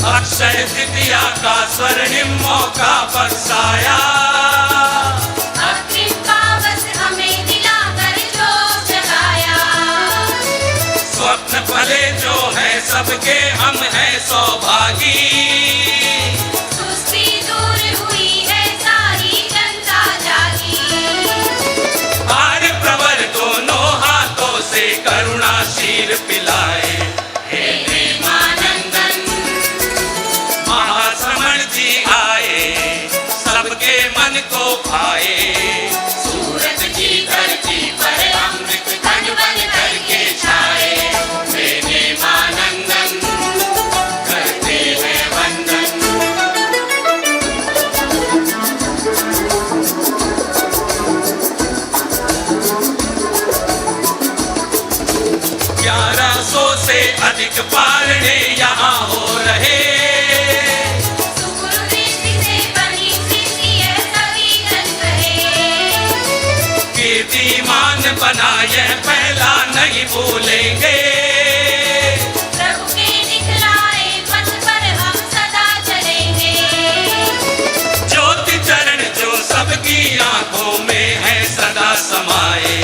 अक्षय तृतीया का स्वर्णिम मौका बरसाया, अग्रिम पावस हमें दिलाकर जो जगाया। स्वप्न फले जो है सबके हम हैं सौभागी, सुस्ती दूर हुई है सारी जनता जागी। आर्य प्रवर दोनों हाथों से करुणाशील पिलाए। हे नेमानंदन महाश्रमण जी आए, सबके मन को भाए, सूरत की धरती पर अमृत घन बन करके छाए। हे नेमानंदन करते हैं वंदन। 1100 से अधिक पालने यहाँ हो रहे, कीर्तिमान बना यह पहला नहीं भूलेंगे। प्रभु के दिखलाए पथ पर हम सदा चलेंगे। ज्योति चरण जो सबकी आंखों में है सदा समाए।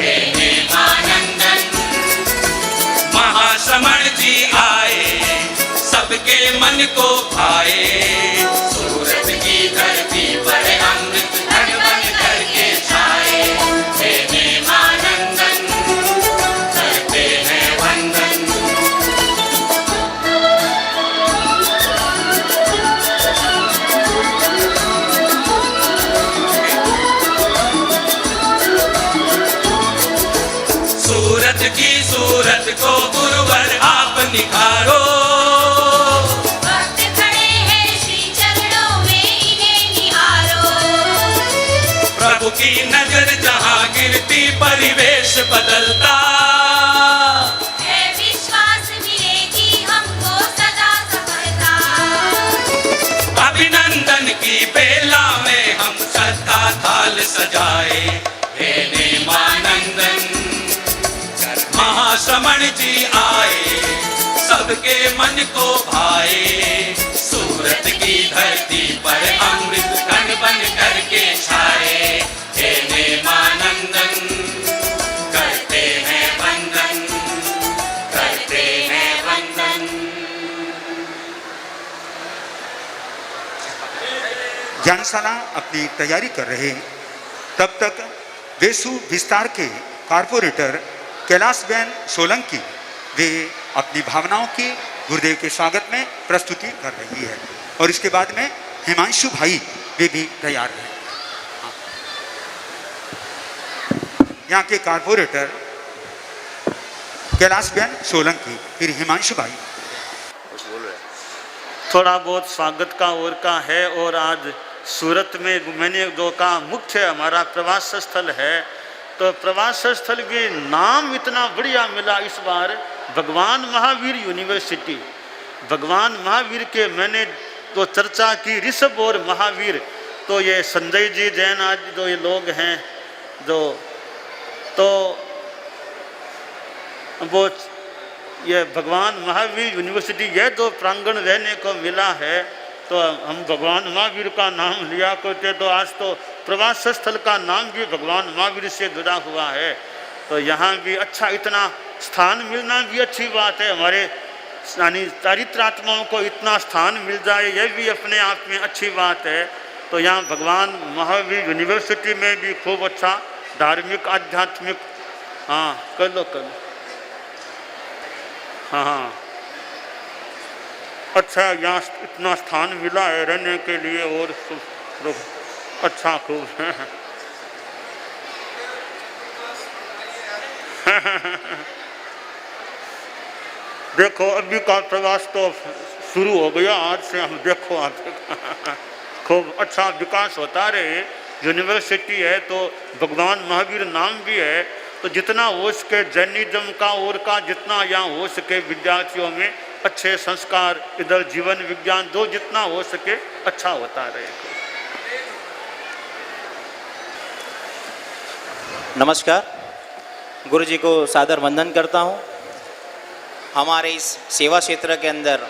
हे नेमानंदन महाश्रमण जी आए, सबके मन को भाए, सूरत की धरती पर अमृत घन बन करके छाए। हे नेमानंदन करते हैं वंदन। सूरत की सूरत को गुरुवर आप निखारो, भक्त खड़े हैं श्री चरणों में इन्हें निहारो। प्रभु की नजर जहाँ गिरती परिवेश बदलता, है विश्वास मिलेगी हमको सदा सफलता। अभिनंदन की बेला में हम श्रद्धा थाल सजाए। हे नेमानंद सबके मन को भाए। सूरत की धरती पर अमृत कण बन करके छाए। हे नेमानंदन करते हैं वंदन, करते हैं वंदन। ज्ञानशाला अपनी तैयारी कर रहे, तब तक वेसु विस्तार के कारपोरेटर कैलाशबेन सोलंकी वे अपनी भावनाओं की गुरुदेव के स्वागत में प्रस्तुति कर रही है। और इसके बाद में हिमांशु भाई वे भी तैयार हैं। यहाँ के कारपोरेटर कैलाशबेन सोलंकी, फिर हिमांशु भाई। थोड़ा बहुत स्वागत का और का है। और आज सूरत में मैंने जो कहा मुख्य हमारा प्रवास स्थल है, तो प्रवास स्थल के नाम इतना बढ़िया मिला इस बार, भगवान महावीर यूनिवर्सिटी। भगवान महावीर के मैंने तो चर्चा की, ऋषभ और महावीर, तो ये संजय जी जैन आदि जो ये लोग हैं जो, तो वो ये भगवान महावीर यूनिवर्सिटी यह जो प्रांगण रहने को मिला है, तो हम भगवान महावीर का नाम लिया करते, तो आज तो प्रवास स्थल का नाम भी भगवान महावीर से जुड़ा हुआ है। तो यहाँ भी अच्छा इतना स्थान मिलना भी अच्छी बात है। हमारे यानी चारित्रात्माओं को इतना स्थान मिल जाए, यह भी अपने आप में अच्छी बात है। तो यहाँ भगवान महावीर यूनिवर्सिटी में भी खूब अच्छा धार्मिक आध्यात्मिक, हाँ कर लो हाँ अच्छा, यहाँ इतना स्थान मिला है रहने के लिए और अच्छा खूब देखो अभी का प्रवास तो शुरू हो गया आज से, हम देखो आप खूब अच्छा विकास होता रहे। यूनिवर्सिटी है तो भगवान महावीर नाम भी है, तो जितना हो सके जैनिज्म का और का जितना यहाँ हो सके विद्यार्थियों में अच्छे संस्कार, इधर जीवन विज्ञान जो जितना हो सके अच्छा होता रहे। नमस्कार, गुरु जी को सादर वंदन करता हूँ। हमारे इस सेवा क्षेत्र के अंदर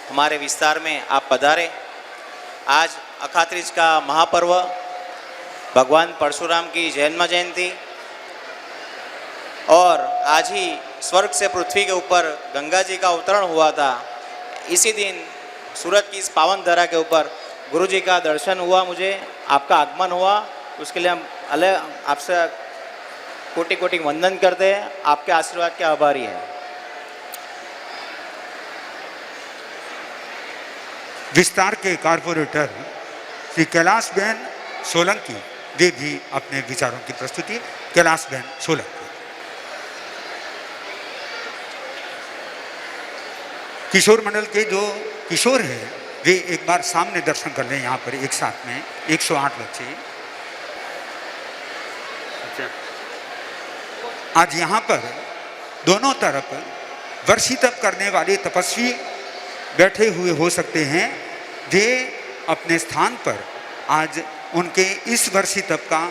हमारे विस्तार में आप पधारे। आज अखात्रिज का महापर्व, भगवान परशुराम की जन्म जयंती, और आज ही स्वर्ग से पृथ्वी के ऊपर गंगा जी का अवतरण हुआ था। इसी दिन सूरत की इस पावन धरा के ऊपर गुरु जी का दर्शन हुआ, मुझे आपका आगमन हुआ, उसके लिए हम आपसे कोटि कोटि वंदन करते हैं, आपके आशीर्वाद के आभारी हैं। विस्तार के कारपोरेटर श्री कैलाशबेन सोलंकी वे भी अपने विचारों की प्रस्तुति। कैलाशबेन सोलंकी। किशोर मंडल के जो किशोर हैं वे एक बार सामने दर्शन कर लें यहाँ पर एक साथ में 108 बच्चे। आज यहाँ पर दोनों तरफ वर्षी तप करने वाले तपस्वी बैठे हुए हो सकते हैं। वे अपने स्थान पर आज उनके इस वर्षी तप का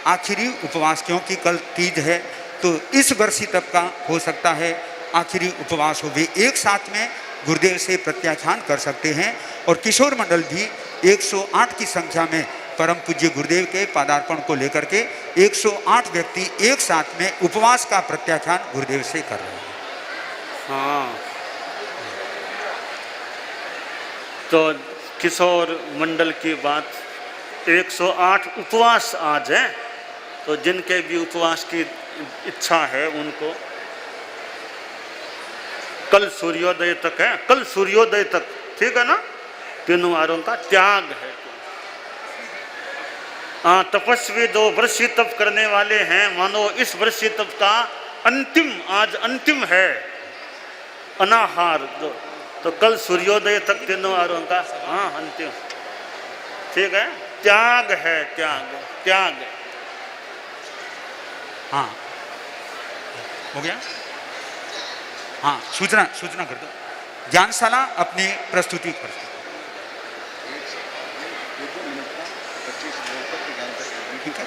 आखिरी उपवास, क्योंकि कल तीज है तो इस वर्षी तप का हो सकता है आखिरी उपवास हो, वे एक साथ में गुरुदेव से प्रत्याख्यान कर सकते हैं। और किशोर मंडल भी 108 की संख्या में परम पूज्य गुरुदेव के पादार्पण को लेकर के 108 व्यक्ति एक साथ में उपवास का प्रत्याख्यान गुरुदेव से कर रहे हैं। हाँ, तो किशोर मंडल की बात, 108 उपवास आज है, तो जिनके भी उपवास की इच्छा है उनको कल सूर्योदय तक है, कल सूर्योदय तक, ठीक है ना, तीनों आरों का त्याग है। हाँ, तपस्वी जो वर्षी तप करने वाले हैं, मानो इस वर्षी तप का अंतिम, आज अंतिम है अनाहार, तो कल सूर्योदय तक तीनों आरों का, हाँ अंतिम, ठीक है, त्याग है, त्याग त्याग। हाँ हो गया। हाँ, सूचना कर दो। ज्ञानशाला अपनी प्रस्तुति कर दो। ठीक है।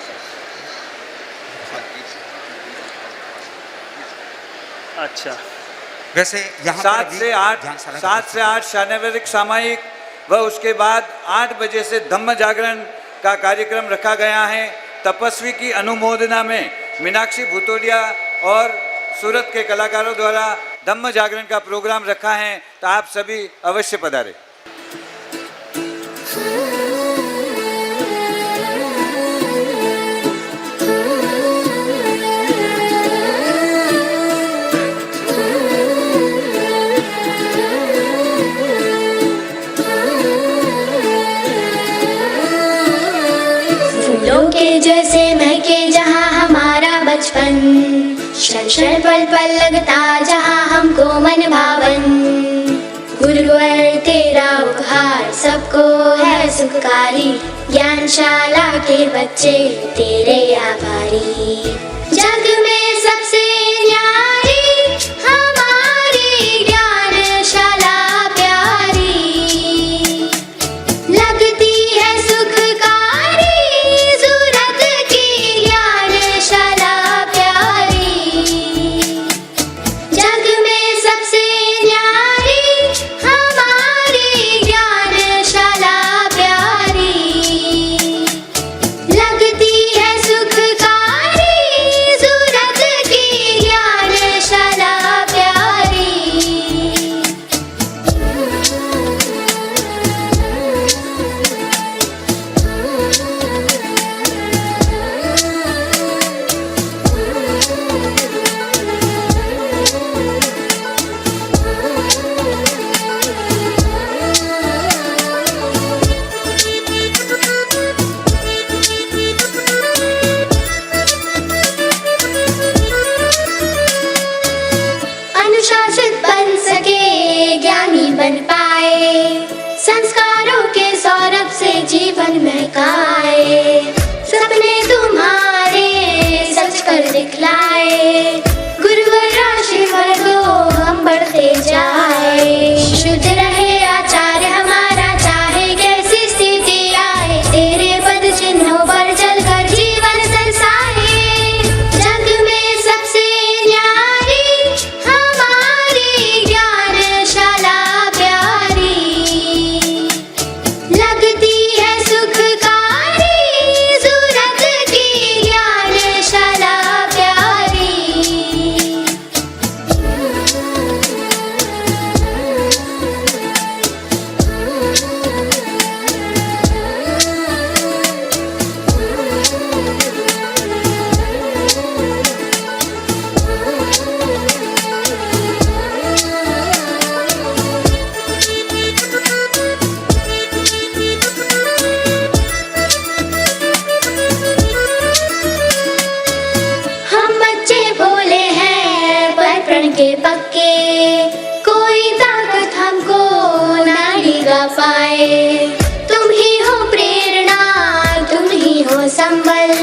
अच्छा, वैसे यहाँ पर 7 अभी से 8 ध्यान सारा 7 से 8 शनिवारिक सामायिक व उसके बाद 8 बजे से धम्म जागरण का कार्यक्रम रखा गया है। तपस्वी की अनुमोदना में मीनाक्षी भूतोड़िया और सूरत के कलाकारों द्वारा धम्म जागरण का प्रोग्राम रखा है, तो आप सभी अवश्य पधारें। फूलों के जैसे महके जहाँ हमारा बचपन, क्षण क्षण पल पल लगता जहाँ हमको मन भावन। गुरुवर तेरा उपहार सबको है सुखकारी, ज्ञानशाला के बच्चे तेरे आभारी। जग में सबसे न्यारी हमारी ज्ञानशाला प्यारी, लगती है सुखकारी सूरत की ज्ञानशाला प्यारी। जग में सबसे न्यारी हमारी ज्ञानशाला प्यारी, लगती है सुखकारी सूरत की ज्ञानशाला प्यारी। अनुशासित बन सके, ज्ञानी बन पाए, संस्कारों के सौरभ से जीवन महकाए। सपने तुम्हारे सच कर दिखलाए, गुरुवर राशिफल को हम बढ़ते जाए। शुद्ध रहे आचार्य हमारा, चाहे कैसी स्थिति आए, तेरे पद चिन्हों पर चलकर जीवन सरसाए। जग में सबसे न्यारी हमारी ज्ञानशाला प्यारी, लगती है सुखकारी सूरत की ज्ञानशाला प्यारी। हम बच्चे भोले हैं पर प्रण के पक्के, कोई ताकत हमको ना हिला पाए। तुम ही हो प्रेरणा, तुम ही हो संबल,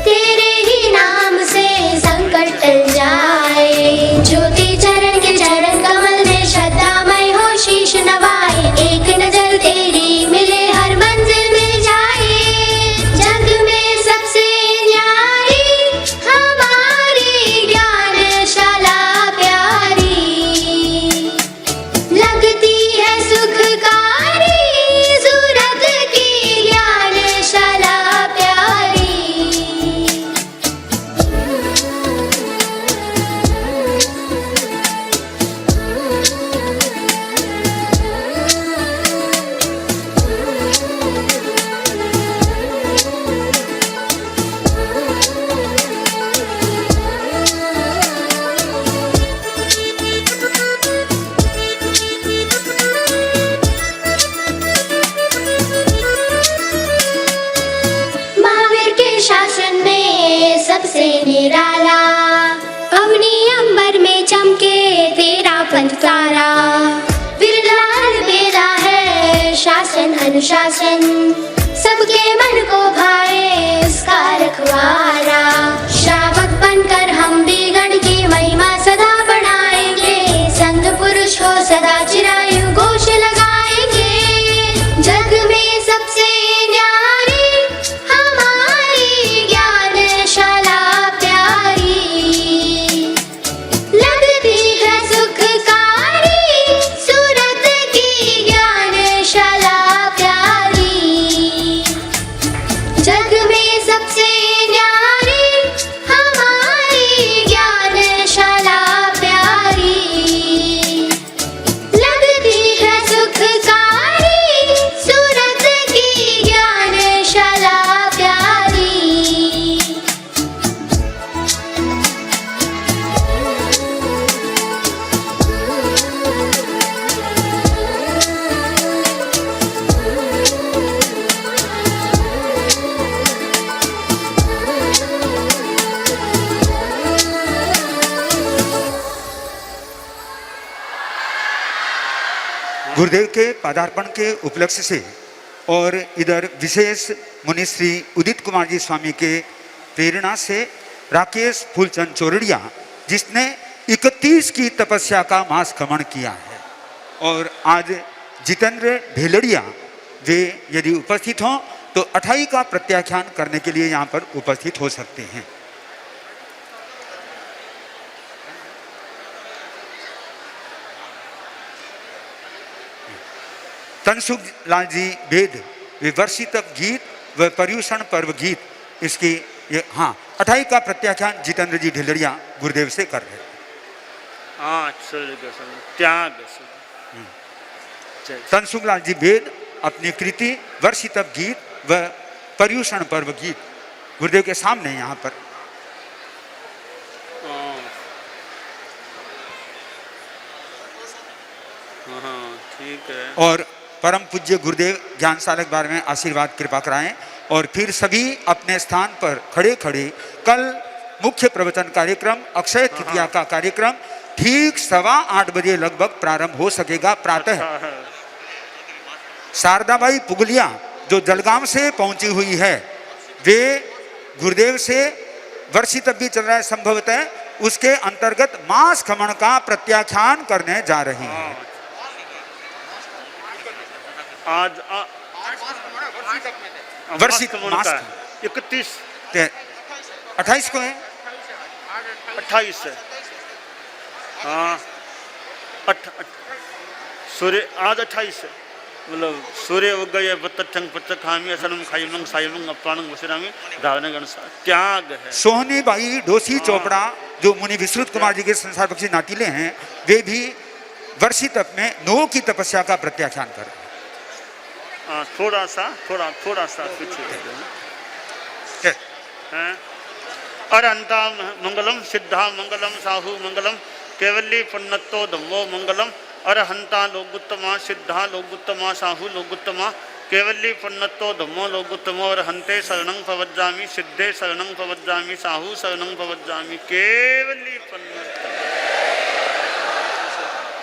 तेरे ही नाम से संकट टल जाए। ज्योति चरण के चरण कमल में श्रद्धामय हो शीश नवाए, एक नजर तेरी मिले हर मंजिल मिल जाए। जग में सबसे न्यारी हमारी ज्ञानशाला प्यारी, लगती है सुखकारी सूरत की ज्ञानशाला प्यारी। महावीर के शासन में सबसे निराला, अवनी अंबर में चमके तेरा पंथ तारा। विरलाल बेला है शासन अनुशासन, सबके मन को भाए इसका रखवारा। श्रावक बनकर हम भी गण की महिमा सदा बढ़ाएंगे, संत पुरुष को सदा चिरायु घोष लगाएंगे। जग में सबसे न्यारी हमारी ज्ञानशाला प्यारी, लगती है सुख गुरुदेव के पदार्पण के उपलक्ष्य से और इधर विशेष मुनि श्री उदित कुमार जी स्वामी के प्रेरणा से राकेश फूलचंद चौरड़िया, जिसने 31 की तपस्या का मास क्रमण किया है, और आज जितेंद्र ढेलड़िया वे यदि उपस्थित हों तो 28 का प्रत्याख्यान करने के लिए यहाँ पर उपस्थित हो सकते हैं। तनसुख लाल जी वेद विवर्षित गीत व पर्यूषण पर्व गीत, इसकी ये 28 का प्रत्याख्यान जितेंद्र जी ढिलरिया गुरुदेव से कर रहे हैं। त्याग तनसुख लाल जी वेद अपनी कृति वर्षित गीत व पर्यूषण पर्व गीत गुरुदेव के सामने यहाँ पर। ठीक है। और परम पूज्य गुरुदेव ज्ञान सालक बारे में आशीर्वाद कृपा कराएं, और फिर सभी अपने स्थान पर खड़े खड़े कल मुख्य प्रवचन कार्यक्रम अक्षय तृतीया का कार्यक्रम ठीक 8:15 बजे लगभग प्रारंभ हो सकेगा प्रातः। शारदाबाई पुगलिया जो जलगांव से पहुंची हुई है, वे गुरुदेव से वर्षित भी चल रहा है संभवतः, उसके अंतर्गत मास खमन का प्रत्याख्यान करने जा रही हैं। आज वर्षित मास 28 को है, 28 है। हाँ, सूर्य आज 28 है, मतलब सूर्य उग गए बत्तंग पत्तखामी असलम खाइमंग साइमंग अपानंग वसरामी धारण गणसा त्याग है। सोहनी बाई डोसी चोपड़ा जो मुनि विश्रुत कुमार जी के संसार पक्षी नातिले हैं, वे भी वर्षित में 9 की तपस्या का प्रत्याख्यान कर रहे हैं। थोड़ा सा पीछे है। अरहंता मंगलम सिद्धा मंगलम साहु मंगलम केवली पुण्यत्तो धम्मो मंगलम अरहंता लोगुत्तमा सिद्धा लोगुत्तमा साहु लोगुत्तमा केवली पुण्यत्तो धम्मो लोगुत्तमो अरहंते शरणं प्रवज्जामि सिद्धे शरणं प्रवज्जामि साहु शरणं प्रवज्जामि केवली पुण्यत्तो